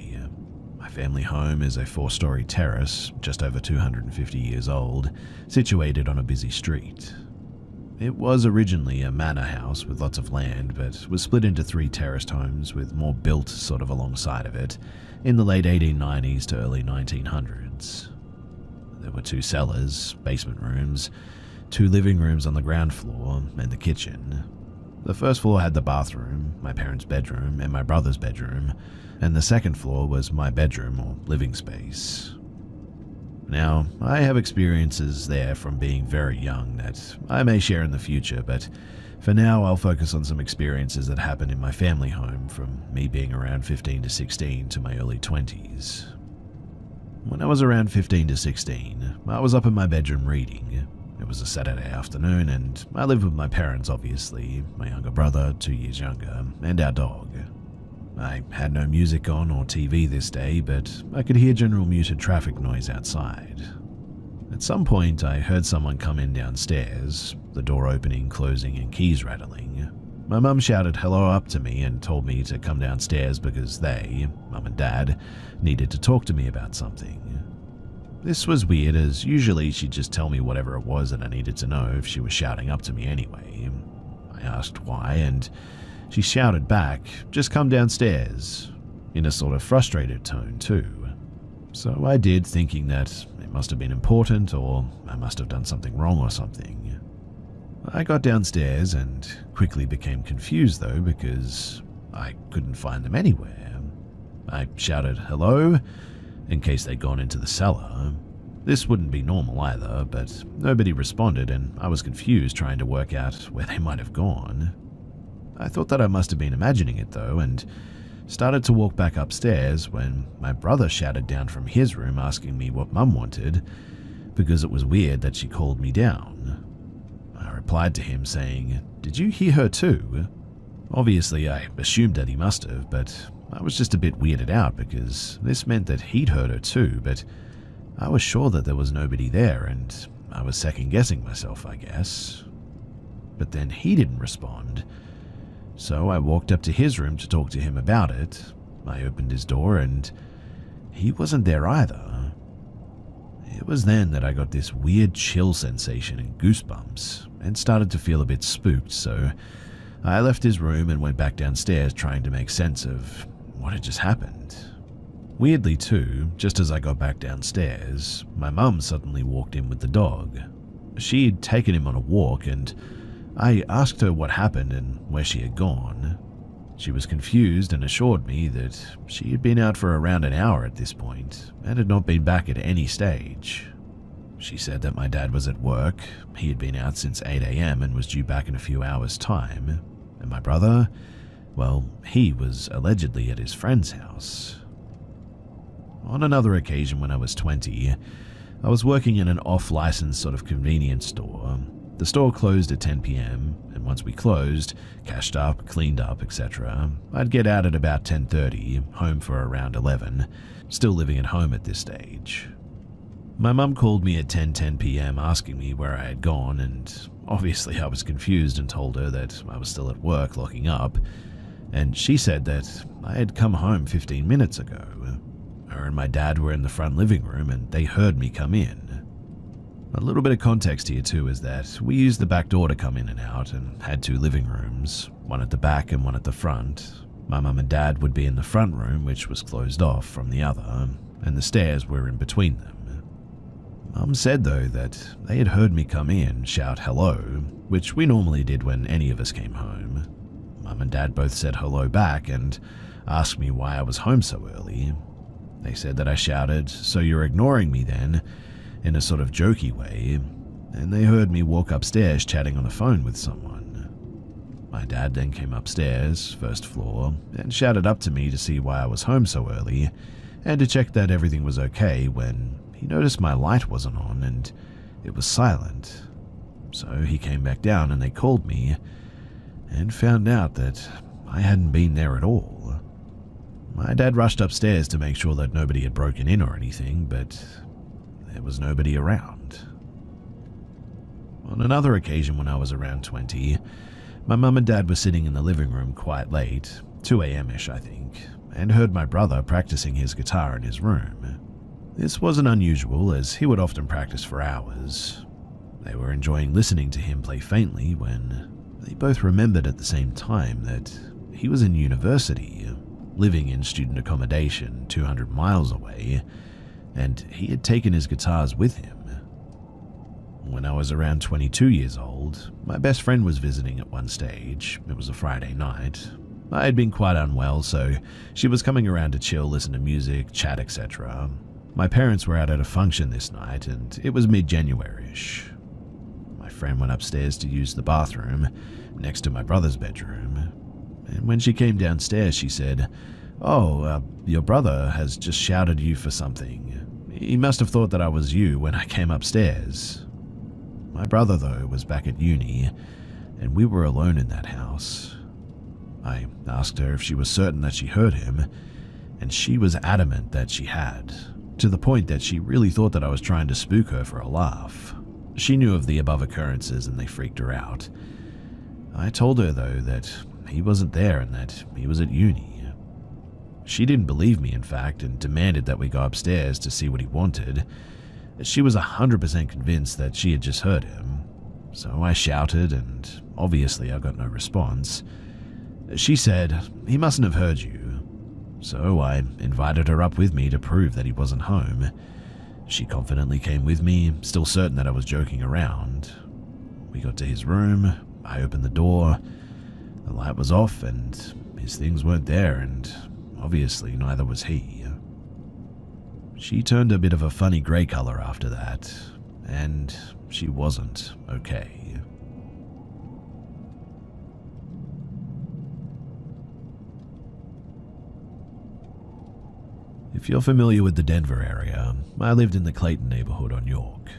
My family home is a 4-story terrace, just over 250 years old, situated on a busy street. It was originally a manor house with lots of land, but was split into 3 terraced homes with more built sort of alongside of it in the late 1890s to early 1900s. There were 2 cellars, basement rooms, 2 living rooms on the ground floor, and the kitchen. The first floor had the bathroom, my parents' bedroom, and my brother's bedroom, and the second floor was my bedroom or living space. Now, I have experiences there from being very young that I may share in the future, but for now I'll focus on some experiences that happened in my family home from me being around 15 to 16 to my early 20s. When I was around 15 to 16, I was up in my bedroom reading. It was a Saturday afternoon, and I lived with my parents, obviously, my younger brother, 2 years younger, and our dog. I had no music on or TV this day, but I could hear general muted traffic noise outside. At some point, I heard someone come in downstairs, the door opening, closing, and keys rattling. My mum shouted hello up to me and told me to come downstairs because they, Mum and Dad, needed to talk to me about something. This was weird, as usually she'd just tell me whatever it was that I needed to know if she was shouting up to me anyway. I asked why, and she shouted back, "Just come downstairs," in a sort of frustrated tone too. So I did, thinking that it must have been important or I must have done something wrong or something. I got downstairs and quickly became confused though because I couldn't find them anywhere. I shouted hello in case they'd gone into the cellar. This wouldn't be normal either, but nobody responded and I was confused trying to work out where they might have gone. I thought that I must have been imagining it though and started to walk back upstairs when my brother shouted down from his room asking me what Mum wanted because it was weird that she called me down. I replied to him saying, "Did you hear her too?" Obviously I assumed that he must have, but I was just a bit weirded out because this meant that he'd heard her too, but I was sure that there was nobody there and I was second-guessing myself, I guess. But then he didn't respond, so I walked up to his room to talk to him about it. I opened his door and he wasn't there either. It was then that I got this weird chill sensation and goosebumps and started to feel a bit spooked, so I left his room and went back downstairs trying to make sense of what had just happened. Weirdly too, just as I got back downstairs, my mum suddenly walked in with the dog. She'd taken him on a walk and I asked her what happened and where she had gone. She was confused and assured me that she had been out for around an hour at this point and had not been back at any stage. She said that my dad was at work, he had been out since 8 a.m. and was due back in a few hours' time, and my brother, well, he was allegedly at his friend's house. On another occasion when I was 20, I was working in an off-license sort of convenience store. The store closed at 10 p.m, and once we closed, cashed up, cleaned up, etc., I'd get out at about 10:30, home for around 11, still living at home at this stage. My mum called me at 10:10 p.m. asking me where I had gone, and obviously I was confused and told her that I was still at work locking up, and she said that I had come home 15 minutes ago. Her and my dad were in the front living room and they heard me come in. A little bit of context here too is that we used the back door to come in and out and had 2 living rooms, one at the back and one at the front. My mum and dad would be in the front room, which was closed off, from the other, and the stairs were in between them. Mum said though that they had heard me come in, shout hello, which we normally did when any of us came home. Mum and dad both said hello back and asked me why I was home so early. They said that I shouted, "So you're ignoring me then?" in a sort of jokey way, and they heard me walk upstairs chatting on the phone with someone. My dad then came upstairs, first floor, and shouted up to me to see why I was home so early and to check that everything was okay when he noticed my light wasn't on and it was silent. So he came back down and they called me and found out that I hadn't been there at all. My dad rushed upstairs to make sure that nobody had broken in or anything, but there was nobody around. On another occasion when I was around 20, my mum and dad were sitting in the living room quite late, 2 a.m.-ish I think, and heard my brother practicing his guitar in his room. This wasn't unusual as he would often practice for hours. They were enjoying listening to him play faintly when they both remembered at the same time that he was in university, living in student accommodation 200 miles away, and he had taken his guitars with him. When I was around 22 years old, my best friend was visiting at one stage. It was a Friday night. I had been quite unwell, so she was coming around to chill, listen to music, chat, etc. My parents were out at a function this night, and it was mid-January-ish. My friend went upstairs to use the bathroom, next to my brother's bedroom, and when she came downstairs she said, "Oh, your brother has just shouted you for something. He must have thought that I was you when I came upstairs." My brother, though, was back at uni, and we were alone in that house. I asked her if she was certain that she heard him, and she was adamant that she had, to the point that she really thought that I was trying to spook her for a laugh. She knew of the above occurrences and they freaked her out. I told her, though, that he wasn't there and that he was at uni. She didn't believe me, in fact, and demanded that we go upstairs to see what he wanted. She was 100% convinced that she had just heard him. So I shouted, and obviously I got no response. She said, "He mustn't have heard you." So I invited her up with me to prove that he wasn't home. She confidently came with me, still certain that I was joking around. We got to his room, I opened the door, the light was off and his things weren't there, and obviously neither was he. She turned a bit of a funny grey colour after that, and she wasn't okay. If you're familiar with the Denver area, I lived in the Clayton neighborhood on York.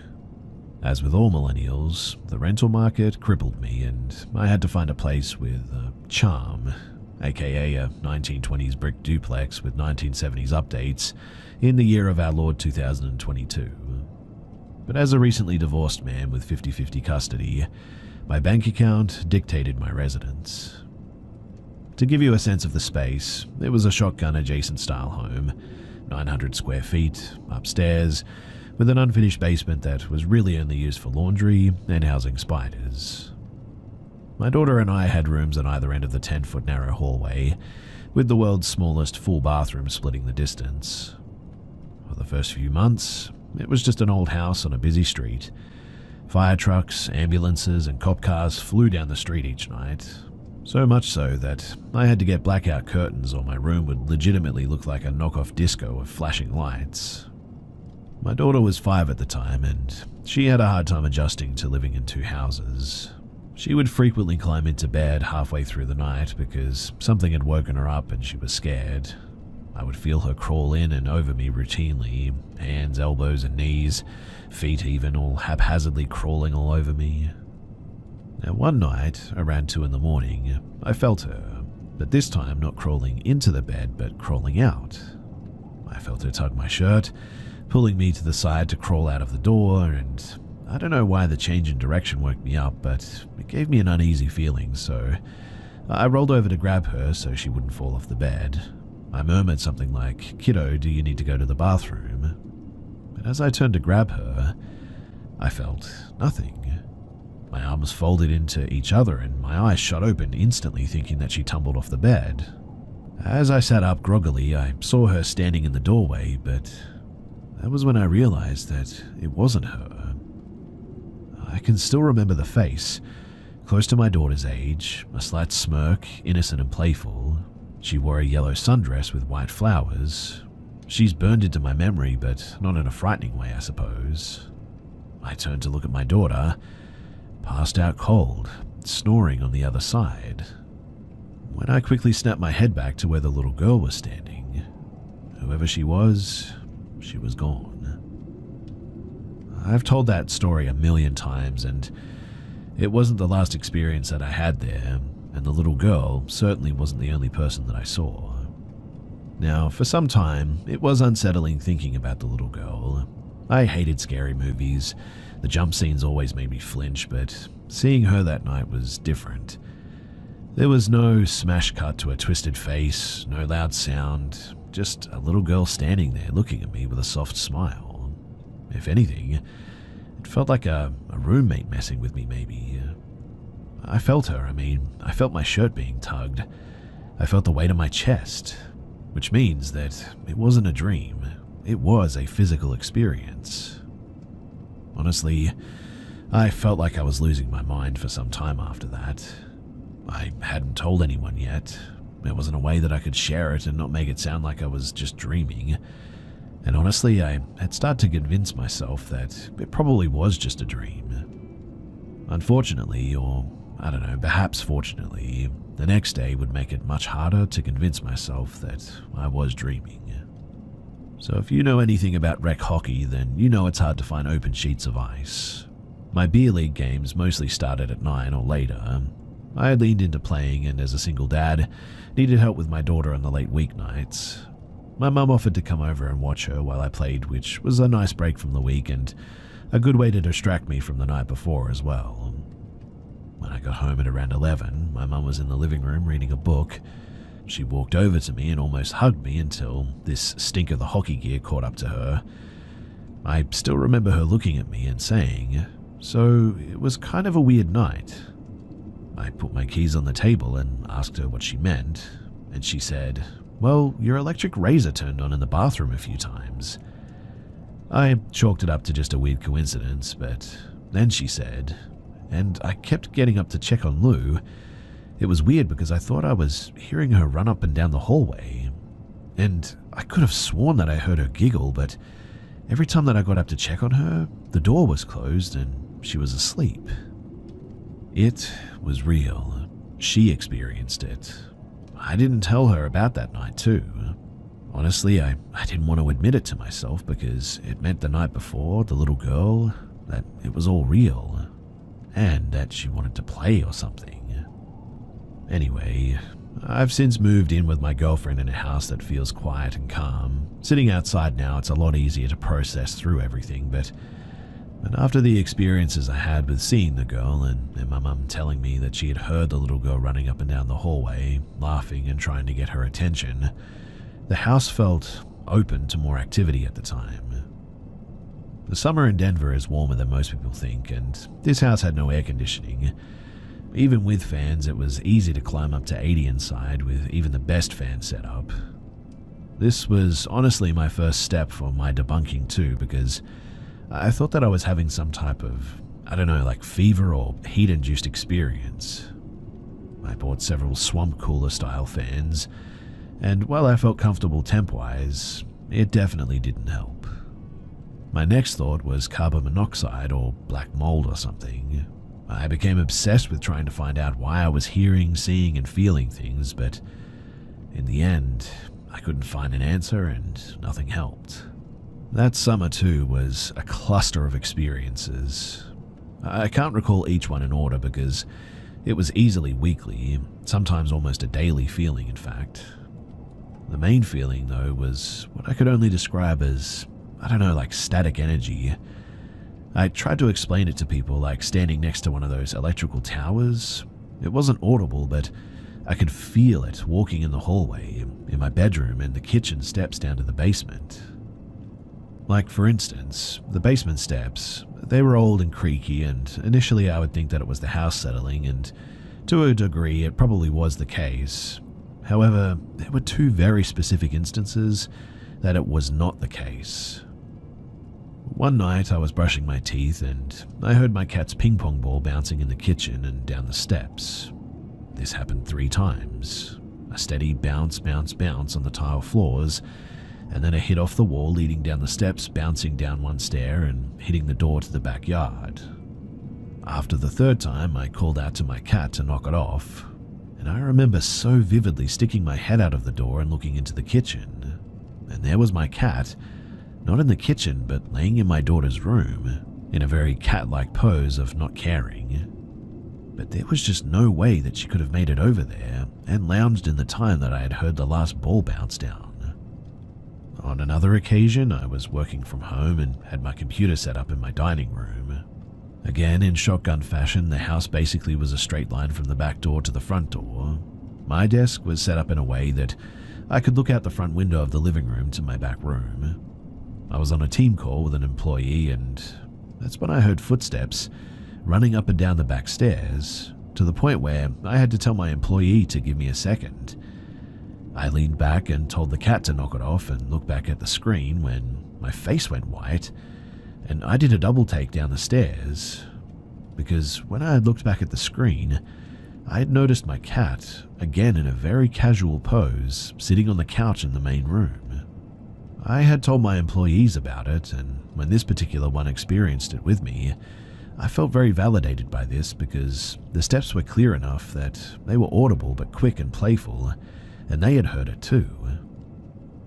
As with all millennials, the rental market crippled me and I had to find a place with charm, aka a 1920s brick duplex with 1970s updates, in the year of our Lord 2022. but as a recently divorced man with 50-50 custody, my bank account dictated my residence. To give you a sense of the space, it was a shotgun-adjacent style home, 900 square feet, upstairs, with an unfinished basement that was really only used for laundry and housing spiders. My daughter and I had rooms on either end of the 10-foot narrow hallway, with the world's smallest full bathroom splitting the distance. For the first few months, it was just an old house on a busy street. Fire trucks, ambulances, and cop cars flew down the street each night, so much so that I had to get blackout curtains or my room would legitimately look like a knockoff disco of flashing lights. My daughter was 5 at the time, and she had a hard time adjusting to living in 2 houses. She would frequently climb into bed halfway through the night because something had woken her up and she was scared. I would feel her crawl in and over me routinely, hands, elbows, and knees, feet even, all haphazardly crawling all over me. Now, one night, around 2 in the morning, I felt her, but this time not crawling into the bed, but crawling out. I felt her tug my shirt, pulling me to the side to crawl out of the door, and I don't know why the change in direction woke me up, but it gave me an uneasy feeling, so I rolled over to grab her so she wouldn't fall off the bed. I murmured something like, "Kiddo, do you need to go to the bathroom?" But as I turned to grab her, I felt nothing. My arms folded into each other and my eyes shot open instantly, thinking that she tumbled off the bed. As I sat up groggily, I saw her standing in the doorway, but that was when I realized that it wasn't her. I can still remember the face, close to my daughter's age, a slight smirk, innocent and playful. She wore a yellow sundress with white flowers. She's burned into my memory, but not in a frightening way, I suppose. I turned to look at my daughter, passed out cold, snoring on the other side. When I quickly snapped my head back to where the little girl was standing, whoever she was gone. I've told that story a million times, and it wasn't the last experience that I had there, and the little girl certainly wasn't the only person that I saw. Now, for some time, it was unsettling thinking about the little girl. I hated scary movies. The jump scenes always made me flinch, but seeing her that night was different. There was no smash cut to a twisted face, no loud sound, just a little girl standing there looking at me with a soft smile. If anything, it felt like a roommate messing with me, maybe. I felt her. I felt my shirt being tugged. I felt the weight on my chest, which means that it wasn't a dream. It was a physical experience. Honestly, I felt like I was losing my mind for some time after that. I hadn't told anyone yet. There wasn't a way that I could share it and not make it sound like I was just dreaming. And honestly, I had started to convince myself that it probably was just a dream. Unfortunately, or I don't know, perhaps fortunately, the next day would make it much harder to convince myself that I was dreaming. So if you know anything about rec hockey, then you know it's hard to find open sheets of ice. My beer league games mostly started at 9 or later. I had leaned into playing, and as a single dad, needed help with my daughter on the late weeknights. My mum offered to come over and watch her while I played, which was a nice break from the week and a good way to distract me from the night before as well. When I got home at around 11, my mum was in the living room reading a book. She walked over to me and almost hugged me until this stink of the hockey gear caught up to her. I still remember her looking at me and saying, "So it was kind of a weird night." I put my keys on the table and asked her what she meant, and she said, "Well, your electric razor turned on in the bathroom a few times." I chalked it up to just a weird coincidence, but then she said, and I kept getting up to check on Lou. It was weird because I thought I was hearing her run up and down the hallway, and I could have sworn that I heard her giggle, but every time that I got up to check on her, the door was closed and she was asleep. It was real. She experienced it. I didn't tell her about that night too. Honestly, I didn't want to admit it to myself because it meant the night before, the little girl, that it was all real, and that she wanted to play or something. Anyway, I've since moved in with my girlfriend in a house that feels quiet and calm. Sitting outside now, it's a lot easier to process through everything, but And after the experiences I had with seeing the girl and my mum telling me that she had heard the little girl running up and down the hallway, laughing and trying to get her attention, the house felt open to more activity at the time. The summer in Denver is warmer than most people think, and this house had no air conditioning. Even with fans, it was easy to climb up to 80 inside with even the best fan setup. This was honestly my first step for my debunking too, because I thought that I was having some type of, like fever or heat-induced experience. I bought several swamp cooler style fans, and while I felt comfortable temp-wise, it definitely didn't help. My next thought was carbon monoxide or black mold or something. I became obsessed with trying to find out why I was hearing, seeing, and feeling things, but in the end, I couldn't find an answer and nothing helped. That summer too was a cluster of experiences. I can't recall each one in order because it was easily weekly, sometimes almost a daily feeling in fact. The main feeling though was what I could only describe as, like static energy. I tried to explain it to people like standing next to one of those electrical towers. It wasn't audible, but I could feel it walking in the hallway, in my bedroom and the kitchen steps down to the basement. Like for instance, the basement steps, they were old and creaky, and initially I would think that it was the house settling, and to a degree it probably was the case. However, there were two very specific instances that it was not the case. One night I was brushing my teeth and I heard my cat's ping pong ball bouncing in the kitchen and down the steps. This happened 3 times. A steady bounce, bounce, bounce on the tile floors, and then a hit off the wall leading down the steps, bouncing down one stair and hitting the door to the backyard. After the 3rd time, I called out to my cat to knock it off, and I remember so vividly sticking my head out of the door and looking into the kitchen, and there was my cat, not in the kitchen but laying in my daughter's room, in a very cat-like pose of not caring. But there was just no way that she could have made it over there and lounged in the time that I had heard the last ball bounce down. On another occasion, I was working from home and had my computer set up in my dining room. Again, in shotgun fashion, the house basically was a straight line from the back door to the front door. My desk was set up in a way that I could look out the front window of the living room to my back room. I was on a team call with an employee, and that's when I heard footsteps running up and down the back stairs, to the point where I had to tell my employee to give me a second. I leaned back and told the cat to knock it off and looked back at the screen when my face went white, and I did a double take down the stairs, because when I had looked back at the screen, I had noticed my cat, again in a very casual pose, sitting on the couch in the main room. I had told my employees about it, and when this particular one experienced it with me, I felt very validated by this because the steps were clear enough that they were audible but quick and playful, and they had heard it too.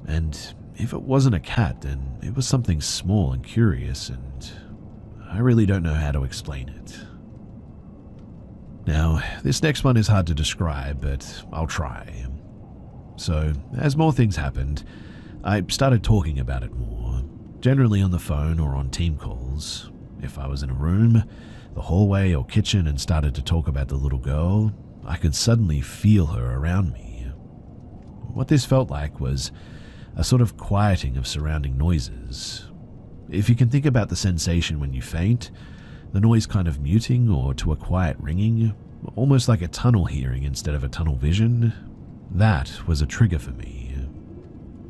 And if it wasn't a cat, then it was something small and curious, and I really don't know how to explain it. Now, this next one is hard to describe, but I'll try. So, as more things happened, I started talking about it more, generally on the phone or on team calls. If I was in a room, the hallway or kitchen and started to talk about the little girl, I could suddenly feel her around me. What this felt like was a sort of quieting of surrounding noises. If you can think about the sensation when you faint, the noise kind of muting or to a quiet ringing, almost like a tunnel hearing instead of a tunnel vision, that was a trigger for me.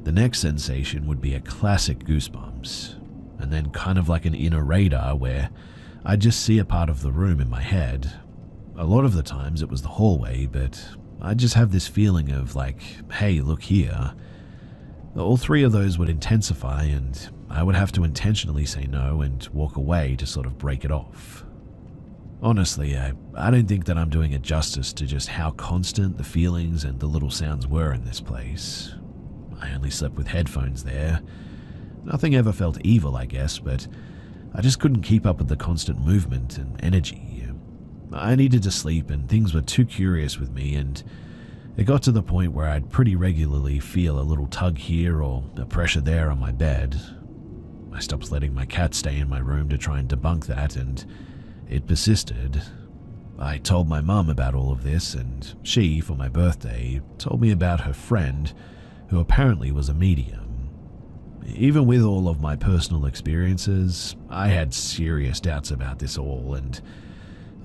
The next sensation would be a classic goosebumps, and then kind of like an inner radar where I'd just see a part of the room in my head. A lot of the times it was the hallway, but I'd just have this feeling of like, hey, look here. All 3 of those would intensify, and I would have to intentionally say no and walk away to sort of break it off. Honestly, I don't think that I'm doing it justice to just how constant the feelings and the little sounds were in this place. I only slept with headphones there. Nothing ever felt evil, I guess, but I just couldn't keep up with the constant movement and energy. I needed to sleep, and things were too curious with me, and it got to the point where I'd pretty regularly feel a little tug here or a pressure there on my bed. I stopped letting my cat stay in my room to try and debunk that, and it persisted. I told my mum about all of this, and she, for my birthday, told me about her friend, who apparently was a medium. Even with all of my personal experiences, I had serious doubts about this all, and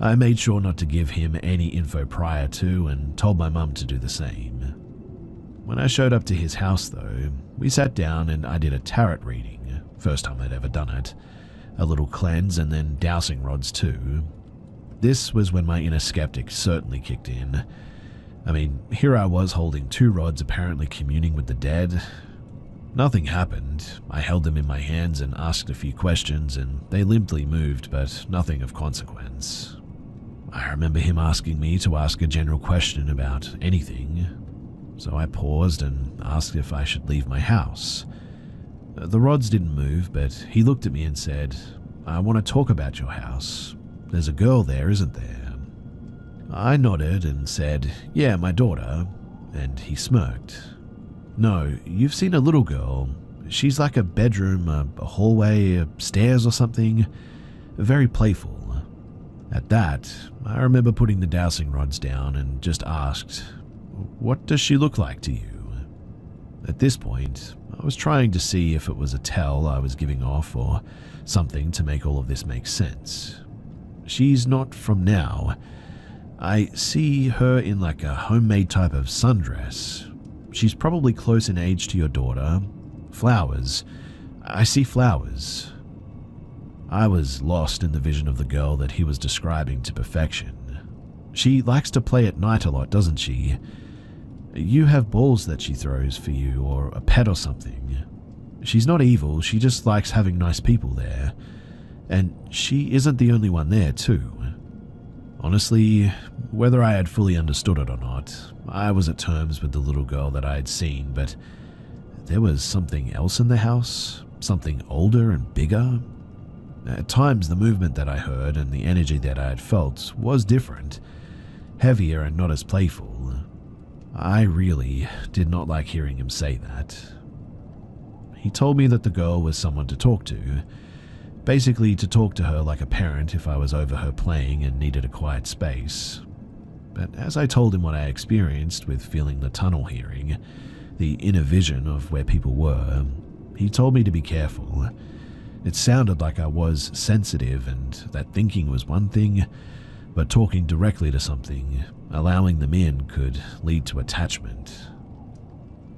I made sure not to give him any info prior to, and told my mum to do the same. When I showed up to his house though, we sat down and I did a tarot reading, first time I'd ever done it, a little cleanse and then dowsing rods too. This was when my inner skeptic certainly kicked in. I mean, here I was holding 2 rods apparently communing with the dead. Nothing happened. I held them in my hands and asked a few questions, and they limply moved, but nothing of consequence. I remember him asking me to ask a general question about anything, so I paused and asked if I should leave my house. The rods didn't move, but he looked at me and said, "I want to talk about your house. There's a girl there, isn't there?" I nodded and said, "Yeah, my daughter," and he smirked. "No, you've seen a little girl. She's like a bedroom, a hallway, stairs or something. Very playful." At that, I remember putting the dowsing rods down and just asked, "What does she look like to you?" At this point, I was trying to see if it was a tell I was giving off or something to make all of this make sense. "She's not from now. I see her in like a homemade type of sundress. She's probably close in age to your daughter. Flowers. I see flowers." I was lost in the vision of the girl that he was describing to perfection. "She likes to play at night a lot, doesn't she? You have balls that she throws for you, or a pet or something. She's not evil, she just likes having nice people there. And she isn't the only one there, too." Honestly, whether I had fully understood it or not, I was at terms with the little girl that I had seen, but there was something else in the house, something older and bigger. At times, the movement that I heard and the energy that I had felt was different, heavier and not as playful. I really did not like hearing him say that. He told me that the girl was someone to talk to, basically to talk to her like a parent if I was over her playing and needed a quiet space. But as I told him what I experienced with feeling the tunnel hearing, the inner vision of where people were, he told me to be careful. It sounded like I was sensitive and that thinking was one thing, but talking directly to something, allowing them in, could lead to attachment.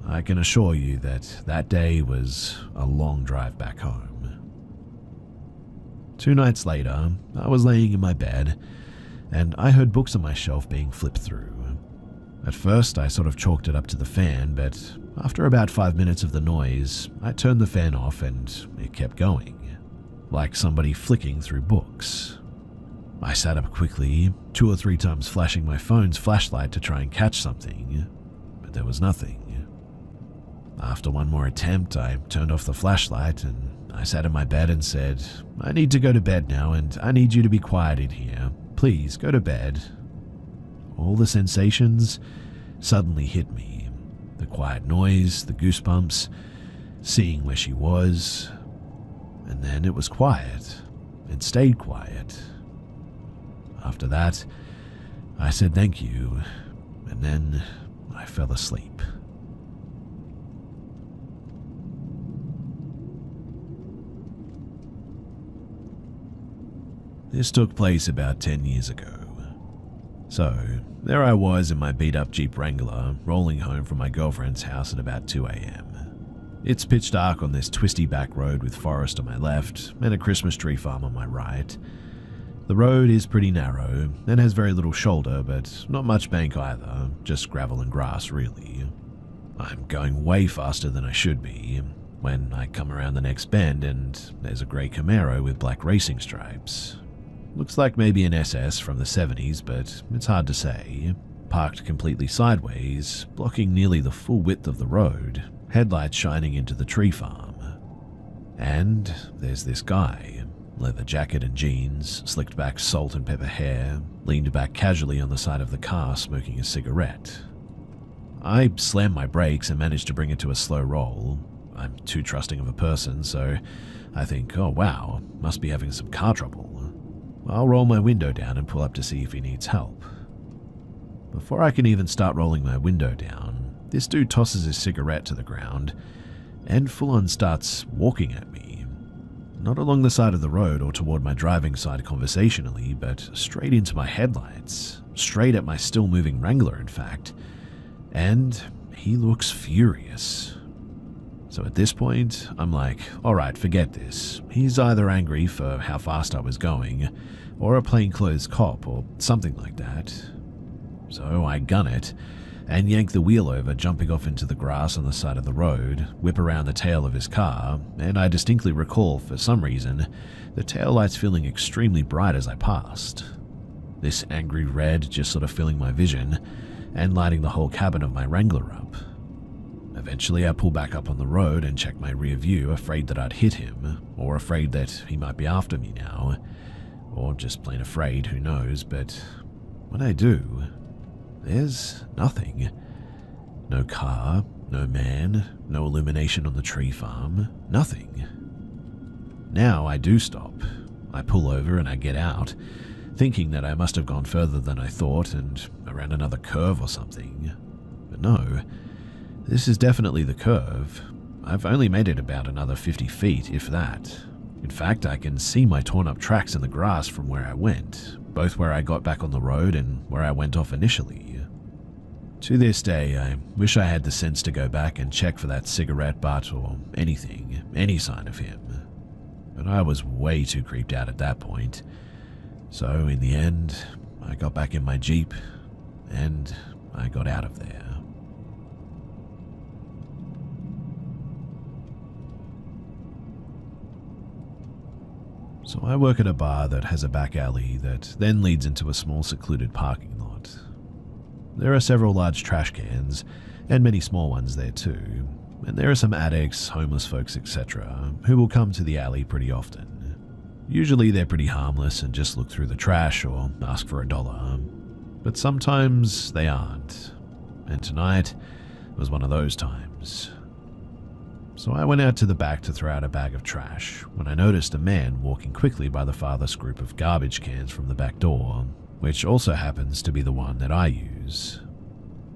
I can assure you that that day was a long drive back home. 2 nights later, I was laying in my bed, and I heard books on my shelf being flipped through. At first, I sort of chalked it up to the fan, but after about 5 minutes of the noise, I turned the fan off and it kept going, like somebody flicking through books. I sat up quickly, 2 or 3 times flashing my phone's flashlight to try and catch something, but there was nothing. After one more attempt, I turned off the flashlight and I sat in my bed and said, "I need to go to bed now and I need you to be quiet in here. Please, go to bed." All the sensations suddenly hit me. The quiet noise, the goosebumps, seeing where she was, and then it was quiet. It stayed quiet. After that, I said thank you, and then I fell asleep. This took place about 10 years ago. So, there I was in my beat-up Jeep Wrangler, rolling home from my girlfriend's house at about 2 a.m. It's pitch dark on this twisty back road with forest on my left and a Christmas tree farm on my right. The road is pretty narrow and has very little shoulder, but not much bank either, just gravel and grass really. I'm going way faster than I should be when I come around the next bend and there's a grey Camaro with black racing stripes. Looks like maybe an SS from the 70s, but it's hard to say. Parked completely sideways, blocking nearly the full width of the road, headlights shining into the tree farm. And there's this guy, leather jacket and jeans, slicked back salt and pepper hair, leaned back casually on the side of the car smoking a cigarette. I slammed my brakes and managed to bring it to a slow roll. I'm too trusting of a person, so I think, oh wow, must be having some car trouble. I'll roll my window down and pull up to see if he needs help. Before I can even start rolling my window down, this dude tosses his cigarette to the ground and full-on starts walking at me. Not along the side of the road or toward my driving side conversationally, but straight into my headlights, straight at my still-moving Wrangler, in fact. And he looks furious. So at this point, I'm like, alright, forget this. He's either angry for how fast I was going, or a plainclothes cop, or something like that. So I gun it, and yank the wheel over, jumping off into the grass on the side of the road, whip around the tail of his car, and I distinctly recall, for some reason, the taillights feeling extremely bright as I passed. This angry red just sort of filling my vision, and lighting the whole cabin of my Wrangler up. Eventually I pull back up on the road and check my rear view, afraid that I'd hit him, or afraid that he might be after me now, or just plain afraid, who knows, but when I do, there's nothing. No car, no man, no illumination on the tree farm, nothing. Now I do stop. I pull over and I get out, thinking that I must have gone further than I thought and around another curve or something. But no, this is definitely the curve. I've only made it about another 50 feet, if that. In fact, I can see my torn up tracks in the grass from where I went, both where I got back on the road and where I went off initially. To this day, I wish I had the sense to go back and check for that cigarette butt or anything, any sign of him. But I was way too creeped out at that point. So in the end, I got back in my Jeep and I got out of there. So I work at a bar that has a back alley that then leads into a small secluded parking lot. There are several large trash cans, and many small ones there too, and there are some addicts, homeless folks, etc., who will come to the alley pretty often. Usually they're pretty harmless and just look through the trash or ask for $1, but sometimes they aren't, and tonight was one of those times. So I went out to the back to throw out a bag of trash when I noticed a man walking quickly by the farthest group of garbage cans from the back door, which also happens to be the one that I use.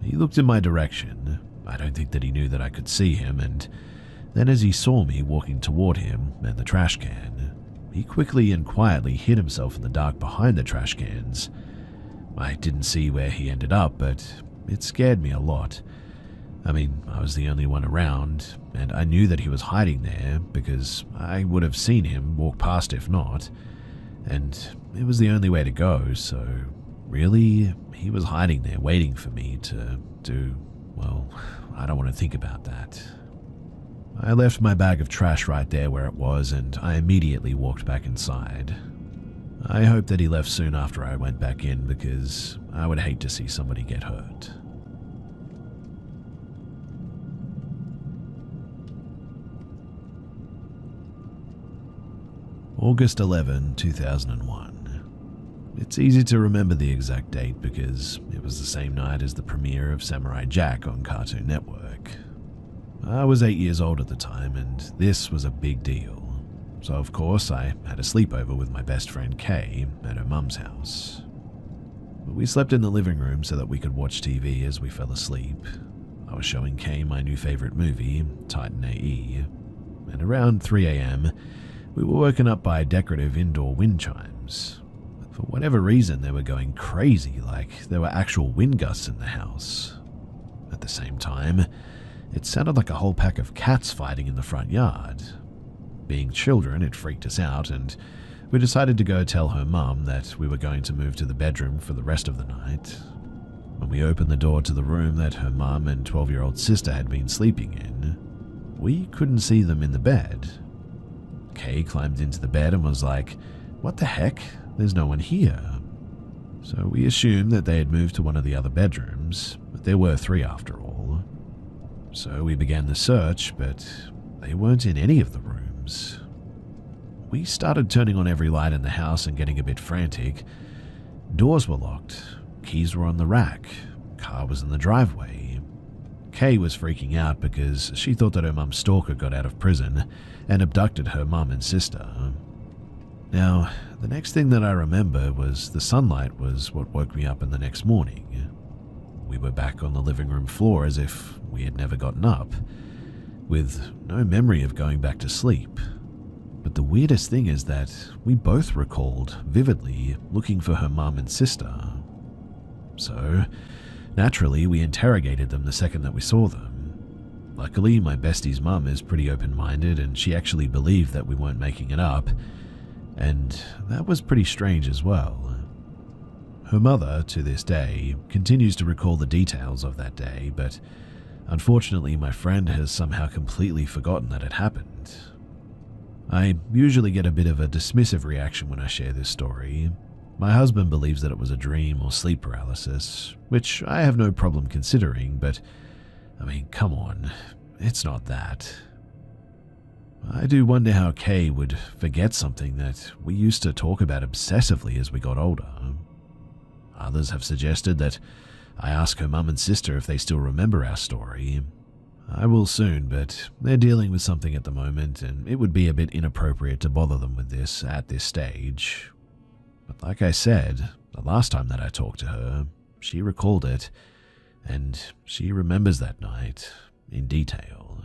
He looked in my direction. I don't think that he knew that I could see him, and then as he saw me walking toward him and the trash can, he quickly and quietly hid himself in the dark behind the trash cans. I didn't see where he ended up, but it scared me a lot. I mean, I was the only one around, and I knew that he was hiding there because I would have seen him walk past if not, and it was the only way to go, so really, he was hiding there waiting for me to do, well, I don't want to think about that. I left my bag of trash right there where it was, and I immediately walked back inside. I hope that he left soon after I went back in because I would hate to see somebody get hurt. August 11, 2001. It's easy to remember the exact date because it was the same night as the premiere of Samurai Jack on Cartoon Network. I was 8 years old at the time, and this was a big deal. So of course I had a sleepover with my best friend Kay at her mum's house. We slept in the living room so that we could watch TV as we fell asleep. I was showing Kay my new favorite movie, Titan AE, and around 3 a.m., we were woken up by decorative indoor wind chimes. For whatever reason, they were going crazy, like there were actual wind gusts in the house. At the same time, it sounded like a whole pack of cats fighting in the front yard. Being children, it freaked us out, and we decided to go tell her mum that we were going to move to the bedroom for the rest of the night. When we opened the door to the room that her mum and 12-year-old sister had been sleeping in, we couldn't see them in the bed. Kay climbed into the bed and was like, "What the heck? There's no one here." So we assumed that they had moved to one of the other bedrooms, but there were 3 after all. So we began the search, but they weren't in any of the rooms. We started turning on every light in the house and getting a bit frantic. Doors were locked, keys were on the rack, car was in the driveway. Kay was freaking out because she thought that her mum's stalker got out of prison and abducted her mum and sister. Now, the next thing that I remember was the sunlight was what woke me up in the next morning. We were back on the living room floor as if we had never gotten up, with no memory of going back to sleep. But the weirdest thing is that we both recalled vividly looking for her mum and sister. So, naturally, we interrogated them the second that we saw them. Luckily, my bestie's mum is pretty open-minded and she actually believed that we weren't making it up, and that was pretty strange as well. Her mother, to this day, continues to recall the details of that day, but unfortunately my friend has somehow completely forgotten that it happened. I usually get a bit of a dismissive reaction when I share this story. My husband believes that it was a dream or sleep paralysis, which I have no problem considering, but I mean, come on, it's not that. I do wonder how Kay would forget something that we used to talk about obsessively as we got older. Others have suggested that I ask her mum and sister if they still remember our story. I will soon, but they're dealing with something at the moment, and it would be a bit inappropriate to bother them with this at this stage. But like I said, the last time that I talked to her, she recalled it, and she remembers that night in detail.